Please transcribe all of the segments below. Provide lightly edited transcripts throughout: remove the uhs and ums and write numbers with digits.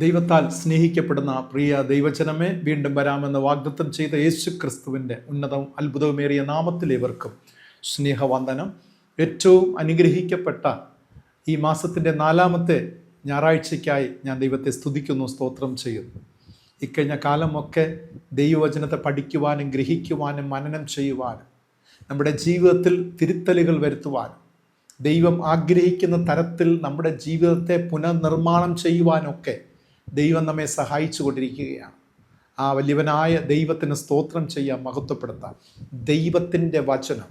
ദൈവത്താൽ സ്നേഹിക്കപ്പെടുന്ന പ്രിയ ദൈവജനമേ, വീണ്ടും വരാമെന്ന് വാഗ്ദത്തം ചെയ്ത യേശു ക്രിസ്തുവിൻ്റെ ഉന്നതവും അത്ഭുതവുമേറിയ നാമത്തിലേവർക്കും സ്നേഹവന്ദനം. ഏറ്റവും അനുഗ്രഹിക്കപ്പെട്ട ഈ മാസത്തിൻ്റെ 4-ാമത്തെ ഞായറാഴ്ചയ്ക്കായി ഞാൻ ദൈവത്തെ സ്തുതിക്കുന്നു, സ്തോത്രം ചെയ്യുന്നു. ഇക്കഴിഞ്ഞ കാലമൊക്കെ ദൈവവചനത്തെ പഠിക്കുവാനും ഗ്രഹിക്കുവാനും മനനം ചെയ്യുവാനും നമ്മുടെ ജീവിതത്തിൽ തിരുത്തലുകൾ വരുത്തുവാനും ദൈവം ആഗ്രഹിക്കുന്ന തരത്തിൽ നമ്മുടെ ജീവിതത്തെ പുനർനിർമ്മാണം ചെയ്യുവാനൊക്കെ ദൈവം നമ്മെ സഹായിച്ചു കൊണ്ടിരിക്കുകയാണ്. ആ വലിയവനായ ദൈവത്തിന് സ്തോത്രം ചെയ്യാൻ, മഹത്വപ്പെടുത്താം. ദൈവത്തിൻ്റെ വചനം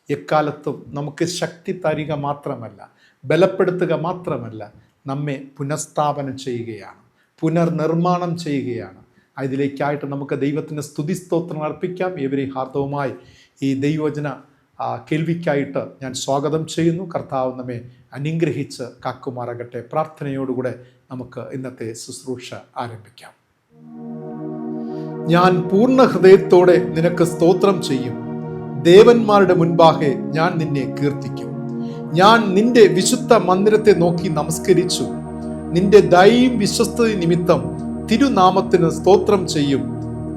എക്കാലത്തും നമുക്ക് ശക്തി തരിക മാത്രമല്ല, ബലപ്പെടുത്തുക മാത്രമല്ല, നമ്മെ പുനഃസ്ഥാപനം ചെയ്യുകയാണ്, പുനർനിർമ്മാണം ചെയ്യുകയാണ്. അതിലേക്കായിട്ട് നമുക്ക് ദൈവത്തിന് സ്തുതി സ്തോത്രം അർപ്പിക്കാം. ഇവരെയും ഹാർദവുമായി ഈ ദൈവവചന കേൾവിക്കായിട്ട് ഞാൻ സ്വാഗതം ചെയ്യുന്നു. കർത്താവ് നമ്മെ അനുഗ്രഹിച്ച് കാക്കുമാറാകട്ടെ. പ്രാർത്ഥനയോടുകൂടെ നമുക്ക് ഇന്നത്തെ ശുശ്രൂഷ ആരംഭിക്കാം. ഞാൻ പൂർണ്ണ ഹൃദയത്തോടെ നിനക്ക് സ്തോത്രം ചെയ്യും. ദേവന്മാരുടെ മുൻപാകെ ഞാൻ നിന്നെ കീർത്തിക്കും. ഞാൻ നിന്റെ വിശുദ്ധ മന്ദിരത്തെ നോക്കി നമസ്കരിച്ചു. നിന്റെ ദയയും വിശ്വസ്തത നിമിത്തം തിരുനാമത്തിന് സ്തോത്രം ചെയ്യും.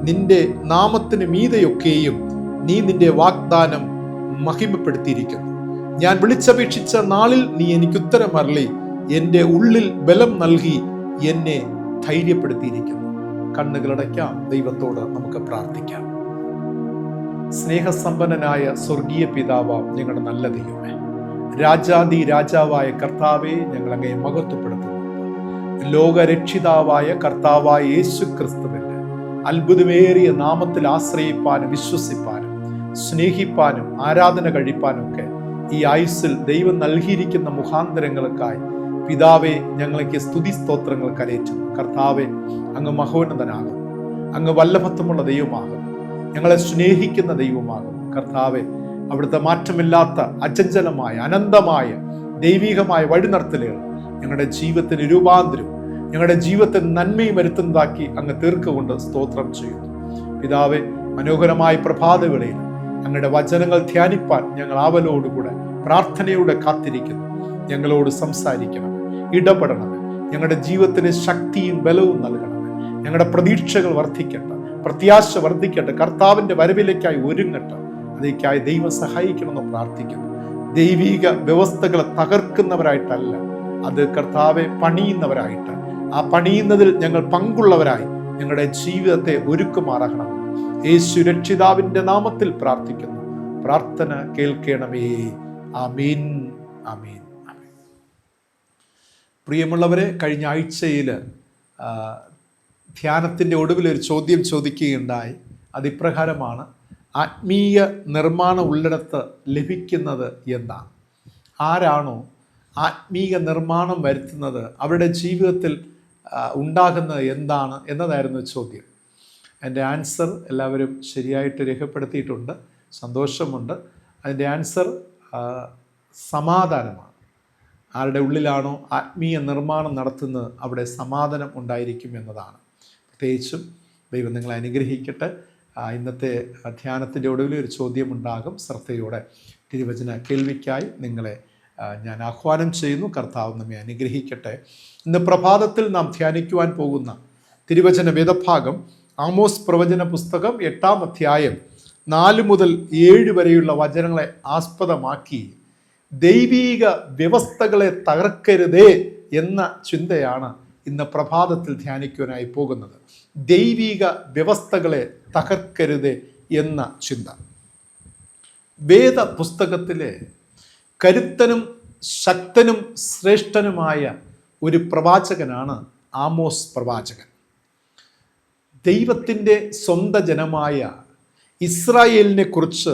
നിന്റെ നാമത്തിന് മീതെയൊക്കെയും നീ നിന്റെ വാഗ്ദാനം മഹിമപ്പെടുത്തിയിരിക്കുന്നു. ഞാൻ വിളിച്ചപേക്ഷിച്ച നാളിൽ നീ എനിക്ക് ഉത്തരം അരുളി. എൻ്റെ ഉള്ളിൽ ബലം നൽകി എന്നെ ധൈര്യപ്പെടുത്തിയിരിക്കുന്നു. കണ്ണുകളടയ്ക്കാം, ദൈവത്തോട് നമുക്ക് പ്രാർത്ഥിക്കാം. സ്നേഹസമ്പന്നനായ സ്വർഗീയ പിതാവാം ഞങ്ങളുടെ നല്ല ദൈവമേ, രാജാതി രാജാവായ കർത്താവെ, ഞങ്ങൾ അങ്ങയെ മഹത്വപ്പെടുത്തുന്നു. ലോകരക്ഷിതാവായ കർത്താവായ യേശു ക്രിസ്തുവിന്റെ അത്ഭുതമേറിയ നാമത്തിൽ ആശ്രയിപ്പാനും വിശ്വസിപ്പാനും സ്നേഹിപ്പാനും ആരാധന കഴിപ്പാനും ഒക്കെ ഈ ആയുസ്സിൽ ദൈവം നൽകിയിരിക്കുന്ന മുഖാന്തരങ്ങൾക്കായി പിതാവെ ഞങ്ങൾക്ക് സ്തുതി സ്തോത്രങ്ങൾ കരയറ്റുന്നു. കർത്താവെ, അങ്ങ് മഹോന്നതനാകുന്നു, അങ്ങ് വല്ലഭത്വമുള്ള ദൈവമാകുന്നു, ഞങ്ങളെ സ്നേഹിക്കുന്ന ദൈവമാകുന്നു. കർത്താവെ, അവിടുത്തെ മാറ്റമില്ലാത്ത അചഞ്ചലമായ അനന്തമായ ദൈവികമായ വഴിനടത്തലുകൾ ഞങ്ങളുടെ ജീവിതത്തിന് രൂപാന്തരം, ഞങ്ങളുടെ ജീവിതത്തിന് നന്മയും വരുത്തുന്നതാക്കി അങ്ങ് തീർക്കുകൊണ്ട് സ്തോത്രം ചെയ്യുന്നു. പിതാവെ, മനോഹരമായ പ്രഭാതവേളയിൽ അങ്ങയുടെ വചനങ്ങൾ ധ്യാനിപ്പാൻ ഞങ്ങൾ ആവലോടുകൂടെ പ്രാർത്ഥനയോടെ കാത്തിരിക്കുന്നു. ഞങ്ങളോട് സംസാരിക്കണം, ഇടപെടണം, ഞങ്ങളുടെ ജീവിതത്തിന് ശക്തിയും ബലവും നൽകണം. ഞങ്ങളുടെ പ്രതീക്ഷകൾ വർദ്ധിക്കട്ടെ, പ്രത്യാശ വർദ്ധിക്കട്ടെ, കർത്താവിൻ്റെ വരവിലേക്കായി ഒരുങ്ങട്ടെ. അതിലേക്കായി ദൈവം സഹായിക്കണമെന്ന് പ്രാർത്ഥിക്കുന്നു. ദൈവിക വ്യവസ്ഥകളെ തകർക്കുന്നവരായിട്ടല്ല, അത് കർത്താവെ പണിയുന്നവരായിട്ട്, ആ പണിയുന്നതിൽ ഞങ്ങൾ പങ്കുള്ളവരായി ഞങ്ങളുടെ ജീവിതത്തെ ഒരുക്കുമാറാകണം. യേശു രക്ഷിതാവിൻ്റെ നാമത്തിൽ പ്രാർത്ഥിക്കുന്നു. പ്രാർത്ഥന കേൾക്കണമേ. ആമീൻ, ആമീൻ, ആമീൻ. പ്രിയമുള്ളവരെ, കഴിഞ്ഞ ആഴ്ചയിൽ ധ്യാനത്തിൻ്റെ ഒടുവിൽ ഒരു ചോദ്യം ചോദിക്കുകയുണ്ടായി. അതിപ്രകാരമാണ്: ആത്മീയ നിർമ്മാണം ഉള്ളിടത്ത് ലഭിക്കുന്നത് എന്താണ്? ആരാണോ ആത്മീയ നിർമ്മാണം വരുത്തുന്നത്, അവരുടെ ജീവിതത്തിൽ ഉണ്ടാകുന്നത് എന്താണ് എന്നതായിരുന്നു ചോദ്യം. അതിൻ്റെ ആൻസർ എല്ലാവരും ശരിയായിട്ട് രേഖപ്പെടുത്തിയിട്ടുണ്ട്. സന്തോഷമുണ്ട്. അതിൻ്റെ ആൻസർ സമാധാനമാണ്. ആരുടെ ഉള്ളിലാണോ ആത്മീയ നിർമ്മാണം നടത്തുന്നത്, അവിടെ സമാധാനം ഉണ്ടായിരിക്കും എന്നതാണ്. പ്രത്യേകിച്ചും ദൈവം നിങ്ങളെ അനുഗ്രഹിക്കട്ടെ. ഇന്നത്തെ ധ്യാനത്തിൻ്റെ ഒടുവിൽ ഒരു ചോദ്യമുണ്ടാകും. ശ്രദ്ധയോടെ തിരുവചന കേൾവിക്കായി നിങ്ങളെ ഞാൻ ആഹ്വാനം ചെയ്യുന്നു. കർത്താവ് നമ്മെ അനുഗ്രഹിക്കട്ടെ. ഇന്ന് പ്രഭാതത്തിൽ നാം ധ്യാനിക്കുവാൻ പോകുന്ന തിരുവചന വേദഭാഗം ആമോസ് പ്രവചന പുസ്തകം 8-ാം അധ്യായം 4 മുതൽ 7 വരെയുള്ള വചനങ്ങളെ ആസ്പദമാക്കി ദൈവീക വ്യവസ്ഥകളെ തകർക്കരുതേ എന്ന ചിന്തയാണ് ഇന്ന് പ്രഭാതത്തിൽ ധ്യാനിക്കുവാനായി പോകുന്നത്. ദൈവിക വ്യവസ്ഥകളെ തകർക്കരുതേ എന്ന ചിന്ത. വേദ പുസ്തകത്തിലെ കരുത്തനും ശക്തനും ശ്രേഷ്ഠനുമായ ഒരു പ്രവാചകനാണ് ആമോസ് പ്രവാചകൻ. ദൈവത്തിൻ്റെ സ്വന്തം ജനമായ ഇസ്രായേലിനെ കുറിച്ച്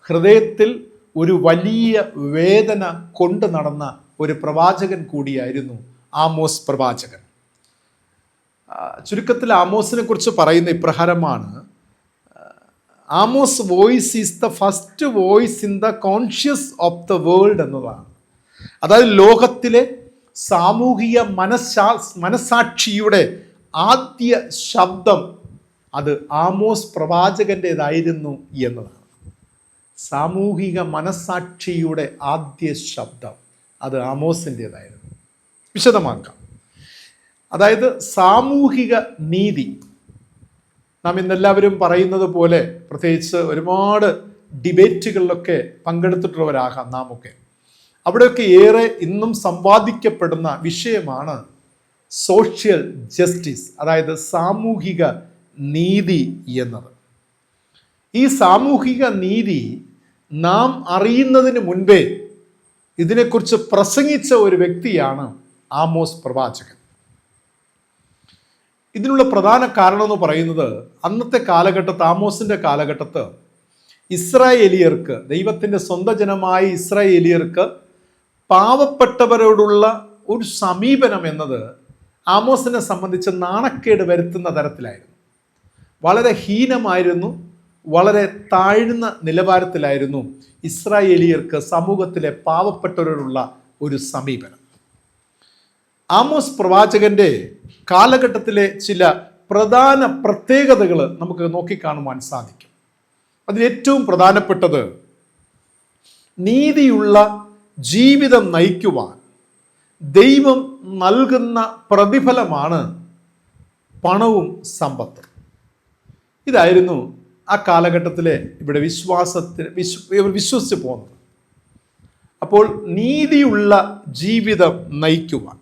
ഹൃദയത്തിൽ ഒരു വലിയ വേദന കൊണ്ടു നടന്ന ഒരു പ്രവാചകൻ കൂടിയായിരുന്നു ആമോസ് പ്രവാചകൻ. ചുരുക്കത്തിൽ ആമോസിനെ കുറിച്ച് പറയുന്ന ഇപ്രകാരമാണ്: Amos voice is the first voice in the conscious of the world എന്നതാണ്. അതായത് ലോകത്തിലെ സാമൂഹിക മനസാക്ഷിയുടെ ആദ്യ ശബ്ദം അത് ആമോസ് പ്രവാചകൻ്റെതായിരുന്നു എന്നതാണ്. സാമൂഹിക മനസാക്ഷിയുടെ ആദ്യ ശബ്ദം അത് ആമോസിൻ്റെതായിരുന്നു. വിശദമാക്കാം. അതായത് സാമൂഹിക നീതി. നാം ഇന്നെല്ലാവരും പറയുന്നത് പോലെ, പ്രത്യേകിച്ച് ഒരുപാട് ഡിബേറ്റുകളിലൊക്കെ പങ്കെടുത്തിട്ടുള്ളവരാകാം നാം ഒക്കെ. അവിടെയൊക്കെ ഏറെ ഇന്നും സമ്പാദിക്കപ്പെടുന്ന വിഷയമാണ് സോഷ്യൽ ജസ്റ്റിസ്, അതായത് സാമൂഹിക നീതി എന്നത്. ഈ സാമൂഹിക നീതി നാം അറിയുന്നതിന് മുൻപേ ഇതിനെക്കുറിച്ച് പ്രസംഗിച്ച ഒരു വ്യക്തിയാണ് ആമോസ് പ്രവാചകൻ. ഇതിനുള്ള പ്രധാന കാരണം എന്ന് പറയുന്നത്, അന്നത്തെ കാലഘട്ടത്ത്, ആമോസിന്റെ കാലഘട്ടത്ത് ഇസ്രായേലിയർക്ക്, ദൈവത്തിൻ്റെ സ്വന്തം ജനമായ ഇസ്രായേലിയർക്ക് പാവപ്പെട്ടവരോടുള്ള ഒരു സമീപനം എന്നത് ആമോസിനെ സംബന്ധിച്ച് നാണക്കേട് വരുത്തുന്ന തരത്തിലായിരുന്നു. വളരെ ഹീനമായിരുന്നു, വളരെ താഴ്ന്ന നിലവാരത്തിലായിരുന്നു ഇസ്രായേലിയർക്ക് സമൂഹത്തിലെ പാവപ്പെട്ടവരോടുള്ള ഒരു സമീപനം. ആമോസ് പ്രവാചകന്റെ കാലഘട്ടത്തിലെ ചില പ്രധാന പ്രത്യേകതകൾ നമുക്ക് നോക്കിക്കാണുവാൻ സാധിക്കും. അതിലേറ്റവും പ്രധാനപ്പെട്ടത്, നീതിയുള്ള ജീവിതം നയിക്കുവാൻ ദൈവം നൽകുന്ന പ്രതിഫലമാണ് പണവും സമ്പത്തും. ഇതായിരുന്നു ആ കാലഘട്ടത്തിലെ ഇവിടെ വിശ്വസിച്ച് പോകുന്നത്. അപ്പോൾ നീതിയുള്ള ജീവിതം നയിക്കുവാൻ,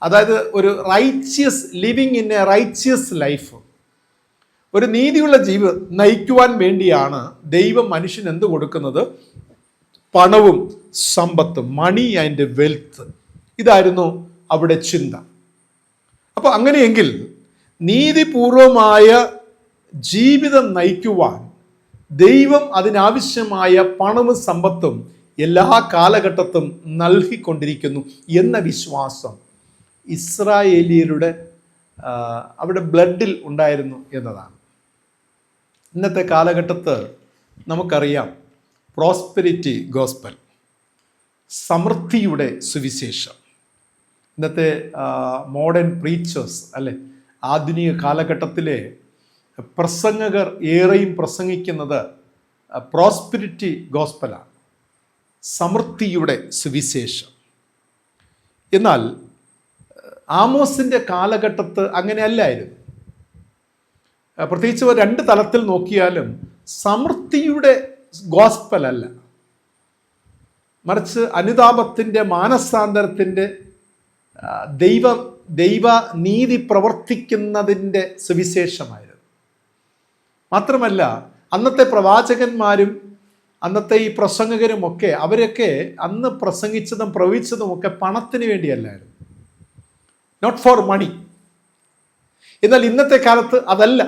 അതായത് ഒരു righteous living in A righteous life, ഒരു നീതിയുള്ള ജീവിതം നയിക്കുവാൻ വേണ്ടിയാണ് ദൈവം മനുഷ്യന് എന്ത് കൊടുക്കുന്നത്? പണവും സമ്പത്തും, മണി ആൻഡ് വെൽത്ത്. ഇതായിരുന്നു അവിടെ ചിന്ത. അപ്പോൾ അങ്ങനെയെങ്കിൽ നീതിപൂർവമായ ജീവിതം നയിക്കുവാൻ ദൈവം അതിനാവശ്യമായ പണവും സമ്പത്തും എല്ലാ കാലഘട്ടത്തും നൽകിക്കൊണ്ടിരിക്കുന്നു എന്ന വിശ്വാസം ഇസ്രായേലിയരുടെ അവിടെ ബ്ലഡിൽ ഉണ്ടായിരുന്നു എന്നതാണ്. ഇന്നത്തെ കാലഘട്ടത്ത് നമുക്കറിയാം, പ്രോസ്പെരിറ്റി ഗോസ്പൽ, സമൃദ്ധിയുടെ സുവിശേഷം. ഇന്നത്തെ മോഡേൺ പ്രീച്ചേഴ്സ് അല്ലെ, ആധുനിക കാലഘട്ടത്തിലെ പ്രസംഗകർ ഏറെയും പ്രസംഗിക്കുന്നത് പ്രോസ്പെരിറ്റി ഗോസ്പലാണ്, സമൃദ്ധിയുടെ സുവിശേഷം. എന്നാൽ ആമോസിന്റെ കാലഘട്ടത്ത് അങ്ങനെയല്ലായിരുന്നു. പ്രത്യേകിച്ച് രണ്ട് തലത്തിൽ നോക്കിയാലും സമൃദ്ധിയുടെ ഗോസ്പൽ അല്ല, മറിച്ച് അനുതാപത്തിൻ്റെ, മാനസാന്തരത്തിൻ്റെ, ദൈവ നീതി പ്രവർത്തിക്കുന്നതിൻ്റെ സുവിശേഷമായിരുന്നു. മാത്രമല്ല, അന്നത്തെ പ്രവാചകന്മാരും അന്നത്തെ ഈ പ്രസംഗകരുമൊക്കെ, അവരൊക്കെ അന്ന് പ്രസംഗിച്ചതും പ്രവചിച്ചതും ഒക്കെ പണത്തിന് വേണ്ടിയല്ലായിരുന്നു, നോട്ട് ഫോർ മണി. എന്നാൽ ഇന്നത്തെ കാലത്ത് അതല്ല.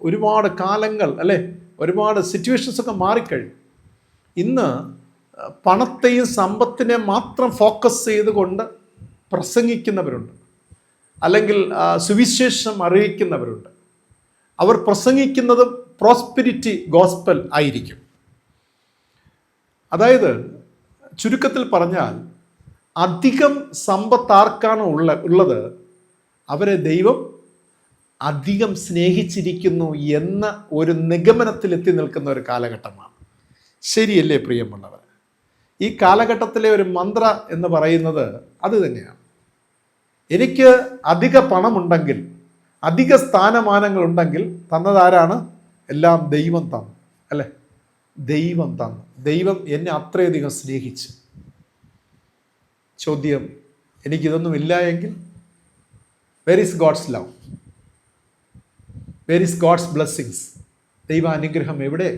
ഒരുപാട് കാലങ്ങൾ അല്ലെ, ഒരുപാട് സിറ്റുവേഷൻസ് ഒക്കെ മാറിക്കഴിഞ്ഞു. ഇന്ന് പണത്തെയും സമ്പത്തിനെ മാത്രം ഫോക്കസ് ചെയ്തുകൊണ്ട് പ്രസംഗിക്കുന്നവരുണ്ട്, അല്ലെങ്കിൽ സുവിശേഷം അറിയിക്കുന്നവരുണ്ട്. അവർ പ്രസംഗിക്കുന്നതും പ്രോസ്പെരിറ്റി ഗോസ്പൽ ആയിരിക്കും. അതായത് ചുരുക്കത്തിൽ പറഞ്ഞാൽ, അധികം സമ്പത്ത് ആർക്കാണോ ഉള്ളത് അവരെ ദൈവം അധികം സ്നേഹിച്ചിരിക്കുന്നു എന്ന ഒരു നിഗമനത്തിൽ എത്തി നിൽക്കുന്ന ഒരു കാലഘട്ടമാണ്. ശരിയല്ലേ പ്രിയമുള്ളവർ? ഈ കാലഘട്ടത്തിലെ ഒരു മന്ത്ര എന്ന് പറയുന്നത് അത് തന്നെയാണ്. എനിക്ക് അധിക പണമുണ്ടെങ്കിൽ, അധിക സ്ഥാനമാനങ്ങളുണ്ടെങ്കിൽ തന്നതാരാണ്? എല്ലാം ദൈവം തന്നു അല്ലേ? ദൈവം തന്നു. ദൈവം എന്നെ അത്രയധികം സ്നേഹിച്ചു. ചോദ്യം, എനിക്കിതൊന്നുമില്ല എങ്കിൽ where is God's love? Where is God's blessings? ദൈവ അനുഗ്രഹം എവിടെ?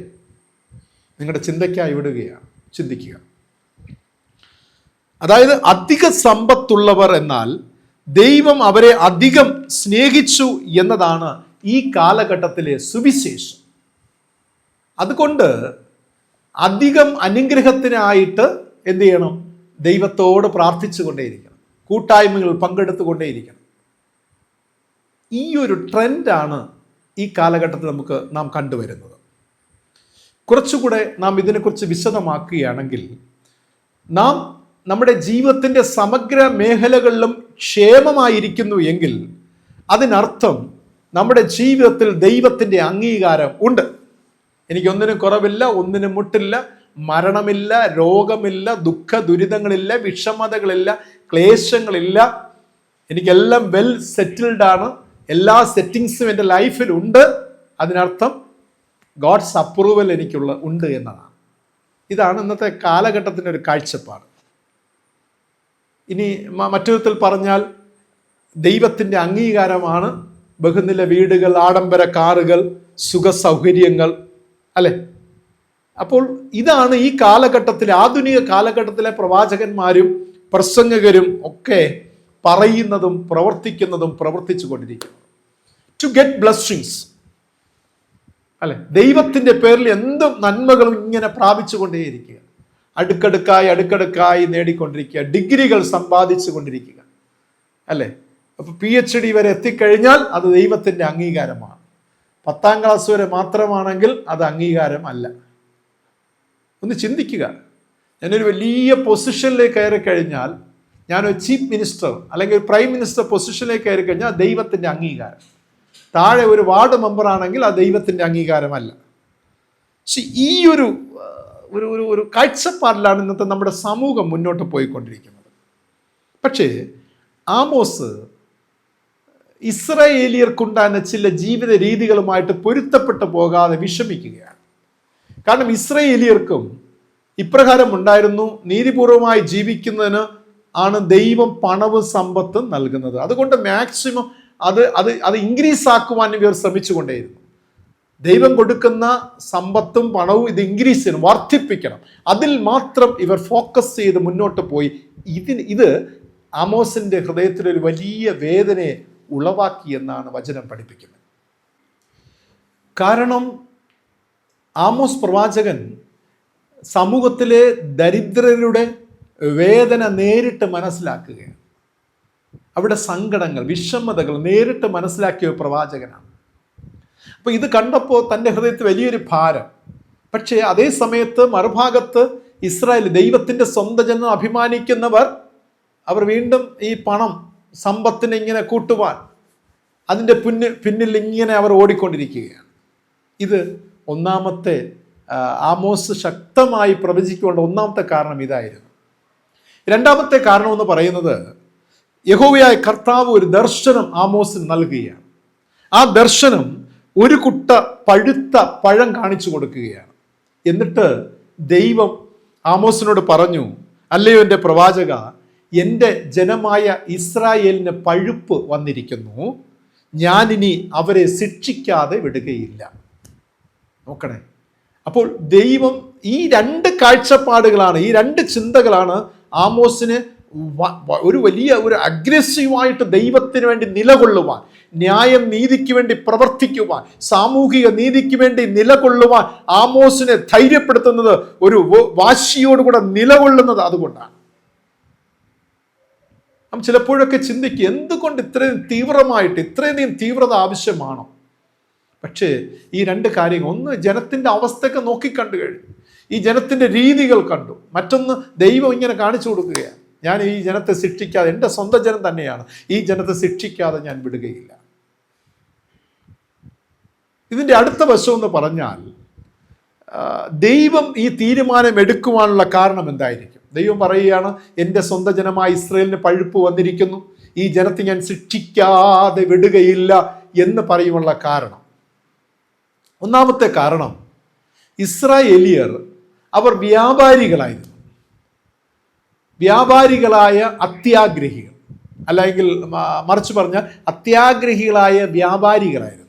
നിങ്ങളുടെ ചിന്തയ്ക്കായി വിടുകയാണ്. ചിന്തിക്കുക. അതായത് അധിക സമ്പത്തുള്ളവർ എന്നാൽ ദൈവം അവരെ അധികം സ്നേഹിച്ചു എന്നതാണ് ഈ കാലഘട്ടത്തിലെ സുവിശേഷം. അതുകൊണ്ട് അധികം അനുഗ്രഹത്തിനായിട്ട് എന്ത് ചെയ്യണം? ദൈവത്തോട് പ്രാർത്ഥിച്ചു കൊണ്ടേയിരിക്കണം, കൂട്ടായ്മകൾ പങ്കെടുത്തുകൊണ്ടേയിരിക്കണം. ഈ ഒരു ട്രെൻഡാണ് ഈ കാലഘട്ടത്തിൽ നാം കണ്ടുവരുന്നത്. കുറച്ചുകൂടെ നാം ഇതിനെക്കുറിച്ച് വിശദമാക്കുകയാണെങ്കിൽ, നാം നമ്മുടെ ജീവിതത്തിൻ്റെ സമഗ്ര മേഖലകളിലും ക്ഷേമമായിരിക്കുന്നു എങ്കിൽ അതിനർത്ഥം നമ്മുടെ ജീവിതത്തിൽ ദൈവത്തിൻ്റെ അംഗീകാരം ഉണ്ട്. എനിക്കൊന്നിനും കുറവില്ല, ഒന്നിനും മുട്ടില്ല, മരണമില്ല, രോഗമില്ല, ദുഃഖ ദുരിതങ്ങളില്ല, വിഷമതകളില്ല, ക്ലേശങ്ങളില്ല, എനിക്കെല്ലാം വെൽ സെറ്റിൽഡ് ആണ്, എല്ലാ സെറ്റിങ്സും എൻ്റെ ലൈഫിലുണ്ട്. അതിനർത്ഥം ഗോഡ്സ് അപ്രൂവൽ ഉണ്ട് എന്നതാണ്. ഇതാണ് ഇന്നത്തെ കാലഘട്ടത്തിൻ്റെ ഒരു കാഴ്ചപ്പാട്. ഇനി മറ്റൊരു വിധത്തിൽ പറഞ്ഞാൽ ദൈവത്തിൻ്റെ അംഗീകാരമാണ് ബഹുനില വീടുകൾ, ആഡംബര കാറുകൾ, സുഖ സൗകര്യങ്ങൾ, അല്ലെ? അപ്പോൾ ഇതാണ് ഈ കാലഘട്ടത്തിലെ, ആധുനിക കാലഘട്ടത്തിലെ പ്രവാചകന്മാരും പ്രസംഗകരും ഒക്കെ പറയുന്നതും പ്രവർത്തിച്ചു കൊണ്ടിരിക്കുന്നത്. ടു ഗെറ്റ് ബ്ലെസ്സിങ്സ്, അല്ലെ? ദൈവത്തിൻ്റെ പേരിൽ എന്തും നന്മകളും ഇങ്ങനെ പ്രാപിച്ചു കൊണ്ടേയിരിക്കുക, അടുക്കടുക്കായി നേടിക്കൊണ്ടിരിക്കുക, ഡിഗ്രികൾ സമ്പാദിച്ചു കൊണ്ടിരിക്കുക, അല്ലെ? അപ്പോൾ PhD വരെ എത്തിക്കഴിഞ്ഞാൽ അത് ദൈവത്തിൻ്റെ അംഗീകാരമാണ്. 10ാം ക്ലാസ് വരെ മാത്രമാണെങ്കിൽ അത് അംഗീകാരം അല്ല. ഒന്ന് ചിന്തിക്കുക. ഞാനൊരു വലിയ പൊസിഷനിലേക്ക് കയറി കഴിഞ്ഞാൽ, ഞാനൊരു ചീഫ് മിനിസ്റ്റർ അല്ലെങ്കിൽ ഒരു പ്രൈം മിനിസ്റ്റർ പൊസിഷനിലേക്ക് കയറി കഴിഞ്ഞാൽ ദൈവത്തിൻ്റെ അംഗീകാരം. താഴെ ഒരു വാർഡ് മെമ്പർ ആണെങ്കിൽ അത് ദൈവത്തിൻ്റെ അംഗീകാരമല്ല. പക്ഷെ ഈ ഒരു ഒരു കാഴ്ചപ്പാടിലാണ് ഇന്നത്തെ നമ്മുടെ സമൂഹം മുന്നോട്ട് പോയിക്കൊണ്ടിരിക്കുന്നത്. പക്ഷേ ആമോസ് ഇസ്രായേലിയർക്കുണ്ടാകുന്ന ചില ജീവിത രീതികളുമായിട്ട് പൊരുത്തപ്പെട്ടു പോകാതെ വിഷമിക്കുകയാണ്. കാരണം ഇസ്രായേലിയർക്കും ഇപ്രകാരം ഉണ്ടായിരുന്നു, നീതിപൂർവമായി ജീവിക്കുന്നതിന് ആണ് ദൈവം പണവും സമ്പത്തും നൽകുന്നത്. അതുകൊണ്ട് മാക്സിമം അത് ഇൻക്രീസ് ആക്കുവാൻ ഇവർ ശ്രമിച്ചുകൊണ്ടേയിരുന്നു. ദൈവം കൊടുക്കുന്ന സമ്പത്തും പണവും ഇത് ഇൻക്രീസ് ചെയ്യണം, വർദ്ധിപ്പിക്കണം. അതിൽ മാത്രം ഇവർ ഫോക്കസ് ചെയ്ത് മുന്നോട്ട് പോയി. ഇത് ആമോസിന്റെ ഹൃദയത്തിലൊരു വലിയ വേദനയെ ഉളവാക്കി എന്നാണ് വചനം പഠിപ്പിക്കുന്നത്. കാരണം ആമോസ് പ്രവാചകൻ സമൂഹത്തിലെ ദരിദ്രരുടെ വേദന നേരിട്ട് മനസ്സിലാക്കുകയാണ്. അവിടെ സങ്കടങ്ങൾ, വിഷമതകൾ നേരിട്ട് മനസ്സിലാക്കിയ പ്രവാചകനാണ്. അപ്പോൾ ഇത് കണ്ടപ്പോൾ തൻ്റെ ഹൃദയത്തിൽ വലിയൊരു ഭാരം. പക്ഷേ അതേ സമയത്ത് മറുഭാഗത്ത് ഇസ്രായേൽ, ദൈവത്തിൻ്റെ സ്വന്തം ജനം അഭിമാനിക്കുന്നവർ, അവർ വീണ്ടും ഈ പണം സമ്പത്തിനെ ഇങ്ങനെ കൂട്ടുവാൻ അതിൻ്റെ പിന്നിൽ ഇങ്ങനെ അവർ ഓടിക്കൊണ്ടിരിക്കുകയാണ്. ഇത് ഒന്നാമത്തെ ആമോസ് ശക്തമായി പ്രവചിക്കേണ്ട ഒന്നാമത്തെ കാരണം ഇതായിരുന്നു. രണ്ടാമത്തെ കാരണം എന്ന് പറയുന്നത്, യഹോവയായ കർത്താവ് ഒരു ദർശനം ആമോസിന് നൽകുകയാണ്. ആ ദർശനം ഒരു കുട്ട പഴുത്ത പഴം കാണിച്ചു കൊടുക്കുകയാണ്. എന്നിട്ട് ദൈവം ആമോസിനോട് പറഞ്ഞു, അല്ലയോ എൻ്റെ പ്രവാചക, എൻ്റെ ജനമായ ഇസ്രായേലിന് പഴുപ്പ് വന്നിരിക്കുന്നു, ഞാനിനി അവരെ ശിക്ഷിക്കാതെ വിടുകയില്ല. നോക്കണേ, അപ്പോൾ ദൈവം ഈ രണ്ട് കാഴ്ചപ്പാടുകളാണ്, ഈ രണ്ട് ചിന്തകളാണ് ആമോസിന് ഒരു അഗ്രസീവായിട്ട് ദൈവത്തിന് വേണ്ടി നിലകൊള്ളുവാൻ, ന്യായം നീതിക്ക് വേണ്ടി പ്രവർത്തിക്കുവാൻ, സാമൂഹിക നീതിക്ക് വേണ്ടി നിലകൊള്ളുവാൻ ആമോസിനെ ധൈര്യപ്പെടുത്തുന്നത്, ഒരു വാശിയോടുകൂടെ നിലകൊള്ളുന്നത് അതുകൊണ്ടാണ്. നാം ചിലപ്പോഴൊക്കെ ചിന്തിക്കുക, എന്തുകൊണ്ട് ഇത്രയധികം തീവ്രത ആവശ്യമാണോ? പക്ഷേ ഈ രണ്ട് കാര്യങ്ങൾ, ഒന്ന് ജനത്തിൻ്റെ അവസ്ഥയൊക്കെ നോക്കിക്കണ്ടു കഴിഞ്ഞു, ഈ ജനത്തിൻ്റെ രീതികൾ കണ്ടു. മറ്റൊന്ന് ദൈവം ഇങ്ങനെ കാണിച്ചു കൊടുക്കുകയാണ്, ഞാൻ ഈ ജനത്തെ ശിക്ഷിക്കാതെ, എൻ്റെ സ്വന്തം ജനം തന്നെയാണ്, ഈ ജനത്തെ ശിക്ഷിക്കാതെ ഞാൻ വിടുകയില്ല. ഇതിൻ്റെ അടുത്ത വശം എന്ന് പറഞ്ഞാൽ, ദൈവം ഈ തീരുമാനം എടുക്കുവാനുള്ള കാരണം എന്തായിരിക്കും? ദൈവം പറയുകയാണ്, എൻ്റെ സ്വന്തം ജനമായ ഇസ്രായേലിന് പഴുപ്പ് വന്നിരിക്കുന്നു, ഈ ജനത്തെ ഞാൻ ശിക്ഷിക്കാതെ വിടുകയില്ല എന്ന് പറയുവാനുള്ള കാരണം. ഒന്നാമത്തെ കാരണം, ഇസ്രായേലിയർ അവർ വ്യാപാരികളായിരുന്നു, വ്യാപാരികളായ അത്യാഗ്രഹികൾ, അല്ലെങ്കിൽ മറിച്ച് പറഞ്ഞാൽ അത്യാഗ്രഹികളായ വ്യാപാരികളായിരുന്നു.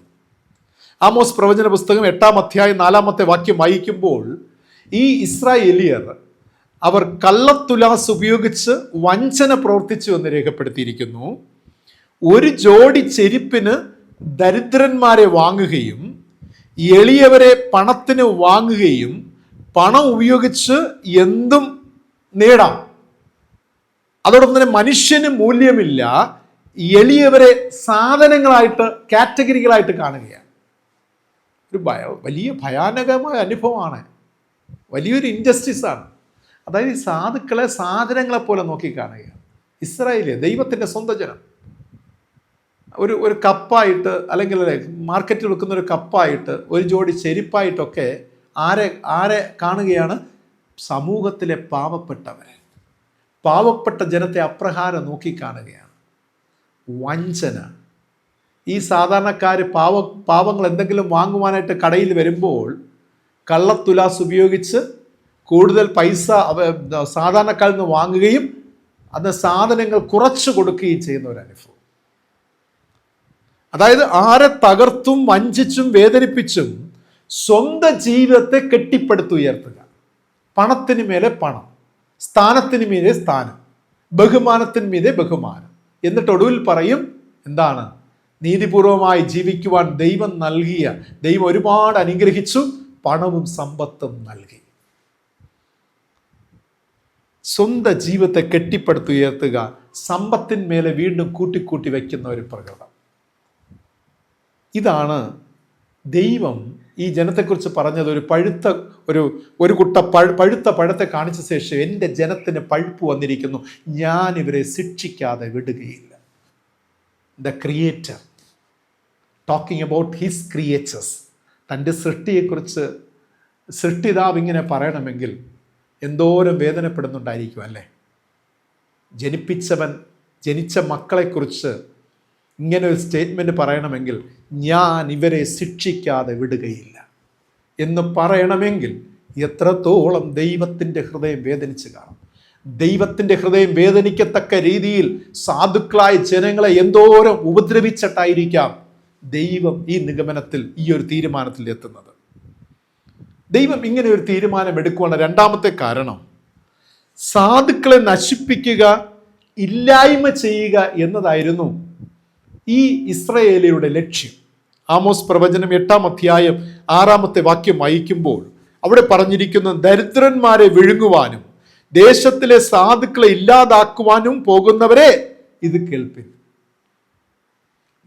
ആമോസ് പ്രവചന പുസ്തകം 8-ാം അധ്യായം 4-ാമത്തെ വാക്യം വായിക്കുമ്പോൾ, ഈ ഇസ്രായേലിയർ അവർ കള്ളത്തുലാസ് ഉപയോഗിച്ച് വഞ്ചന പ്രവർത്തിച്ചു എന്ന് രേഖപ്പെടുത്തിയിരിക്കുന്നു. ഒരു ജോഡി ചെരുപ്പിന് ദരിദ്രന്മാരെ വാങ്ങുകയും എളിയവരെ പണത്തിന് വാങ്ങുകയും പണം ഉപയോഗിച്ച് എന്തും നേടാം, അതോടൊപ്പം തന്നെ മനുഷ്യന് മൂല്യമില്ല, എളിയവരെ സാധനങ്ങളായിട്ട്, കാറ്റഗറികളായിട്ട് കാണുകയാണ്. ഒരു വലിയ ഭയാനകമായ അനുഭവമാണ്, വലിയൊരു ഇൻജസ്റ്റിസാണ്. അതായത് ഈ സാധുക്കളെ സാധനങ്ങളെ പോലെ നോക്കി കാണുകയാണ്. ഇസ്രായേലിൽ ദൈവത്തിൻ്റെ സ്വന്തം ജനം ഒരു കപ്പായിട്ട്, അല്ലെങ്കിൽ മാർക്കറ്റിൽ വെക്കുന്ന ഒരു കപ്പായിട്ട്, ഒരു ജോഡി ചെരുപ്പായിട്ടൊക്കെ ആരെ കാണുകയാണ്? സമൂഹത്തിലെ പാവപ്പെട്ടവരെ, പാവപ്പെട്ട ജനത്തെ അപ്രകാരം നോക്കി കാണുകയാണ്. വഞ്ചന. ഈ സാധാരണക്കാർ പാവങ്ങൾ എന്തെങ്കിലും വാങ്ങുവാനായിട്ട് കടയിൽ വരുമ്പോൾ കള്ളത്തുലാസ് ഉപയോഗിച്ച് കൂടുതൽ പൈസ സാധാരണക്കാരിൽ നിന്ന് വാങ്ങുകയും അത് സാധനങ്ങൾ കുറച്ച് കൊടുക്കുകയും ചെയ്യുന്ന ഒരു അനുഭവം. അതായത് ആരെ തകർത്തും വഞ്ചിച്ചും വേദനിപ്പിച്ചും സ്വന്തം ജീവിതത്തെ കെട്ടിപ്പടുത്തുയർത്തുക. പണത്തിന് മേലെ പണം, സ്ഥാനത്തിന് മീതെ സ്ഥാനം, ബഹുമാനത്തിന് മീതെ ബഹുമാനം. എന്നിട്ട് ഒടുവിൽ പറയും എന്താണ്? നീതിപൂർവമായി ജീവിക്കുവാൻ ദൈവം ഒരുപാട് അനുഗ്രഹിച്ചു, പണവും സമ്പത്തും നൽകി. സ്വന്തം ജീവിതത്തെ കെട്ടിപ്പടുത്തുയർത്തുക, സമ്പത്തിന്മേലെ വീണ്ടും കൂട്ടിക്കൂട്ടി വയ്ക്കുന്ന ഒരു പ്രകൃതം. ഇതാണ് ദൈവം ഈ ജനത്തെക്കുറിച്ച് പറഞ്ഞത്. ഒരു കുട്ട പഴുത്ത പഴത്തെ കാണിച്ച ശേഷം എൻ്റെ ജനത്തിന് പഴുപ്പ് വന്നിരിക്കുന്നു, ഞാൻ ഇവരെ ശിക്ഷിക്കാതെ വിടുകയില്ല. The creator talking about his creatures. തൻ്റെ സൃഷ്ടിയെക്കുറിച്ച് സൃഷ്ടിതാവ് ഇങ്ങനെ പറയണമെങ്കിൽ എന്തോരം വേദനപ്പെടുന്നുണ്ടായിരിക്കും അല്ലേ? ജനിച്ച മക്കളെക്കുറിച്ച് ഇങ്ങനെ ഒരു സ്റ്റേറ്റ്മെൻറ്റ് പറയണമെങ്കിൽ, ഞാൻ ഇവരെ ശിക്ഷിക്കാതെ വിടുകയില്ല എന്ന് പറയണമെങ്കിൽ എത്രത്തോളം ദൈവത്തിൻ്റെ ഹൃദയം വേദനിച്ച് കാണും. ദൈവത്തിൻ്റെ ഹൃദയം വേദനിക്കത്തക്ക രീതിയിൽ സാധുക്കളായ ജനങ്ങളെ എന്തോരം ഉപദ്രവിച്ചിട്ടായിരിക്കാം ദൈവം ഈ നിഗമനത്തിൽ, ഈ ഒരു തീരുമാനത്തിൽ എത്തുന്നത്. ദൈവം ഇങ്ങനെ ഒരു തീരുമാനം എടുക്കുവാണ് രണ്ടാമത്തെ കാരണം, സാധുക്കളെ നശിപ്പിക്കുക, ഇല്ലായ്മ ചെയ്യുക എന്നതായിരുന്നു ഈ ഇസ്രായേലിയുടെ ലക്ഷ്യം. ആമോസ് പ്രവചനം 8-ാം അധ്യായം 6-ാമത്തെ വാക്യം വായിക്കുമ്പോൾ അവിടെ പറഞ്ഞിരിക്കുന്ന, ദരിദ്രന്മാരെ വിഴുങ്ങുവാനും ദേശത്തിലെ സാധുക്കളെ ഇല്ലാതാക്കുവാനും പോകുന്നവരെ ഇത് കേൾപ്പിൻ.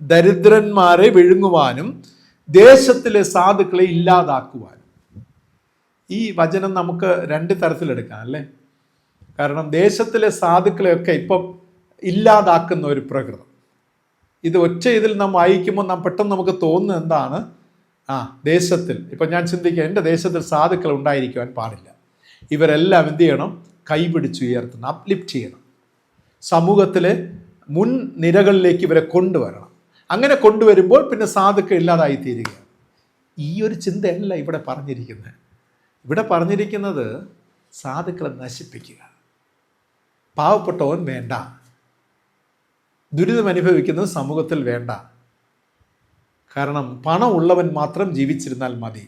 ദരിദ്രന്മാരെ വിഴുങ്ങുവാനും ദേശത്തിലെ സാധുക്കളെ ഇല്ലാതാക്കുവാനും. ഈ വചനം നമുക്ക് രണ്ട് തരത്തിലെടുക്കാം അല്ലേ? കാരണം ദേശത്തിലെ സാധുക്കളെയൊക്കെ ഇപ്പം ഇല്ലാതാക്കുന്ന ഒരു പ്രകൃതം. ഇത് ഒറ്റ ഇതിൽ നാം വായിക്കുമ്പോൾ പെട്ടെന്ന് നമുക്ക് തോന്നുന്നത് എന്താണ്? ദേശത്തിൽ ഇപ്പം ഞാൻ ചിന്തിക്കുക, എൻ്റെ ദേശത്തിൽ സാധുക്കൾ ഉണ്ടായിരിക്കുവാൻ പാടില്ല. ഇവരെല്ലാം എന്ത് ചെയ്യണം? കൈപിടിച്ചുയർത്തണം, അപ്ലിഫ്റ്റ് ചെയ്യണം, സമൂഹത്തിലെ മുൻ നിരകളിലേക്ക് ഇവരെ കൊണ്ടുവരണം. അങ്ങനെ കൊണ്ടുവരുമ്പോൾ പിന്നെ സാധുക്കൾ ഇല്ലാതായി തീരുകയാണ്. ഈ ഒരു ചിന്തയല്ല ഇവിടെ പറഞ്ഞിരിക്കുന്നത്. ഇവിടെ പറഞ്ഞിരിക്കുന്നത് സാധുക്കളെ നശിപ്പിക്കുക. പാവപ്പെട്ടവൻ വേണ്ട, ദുരിതം അനുഭവിക്കുന്നത് സമൂഹത്തിൽ വേണ്ട. കാരണം പണം ഉള്ളവൻ മാത്രം ജീവിച്ചിരുന്നാൽ മതി.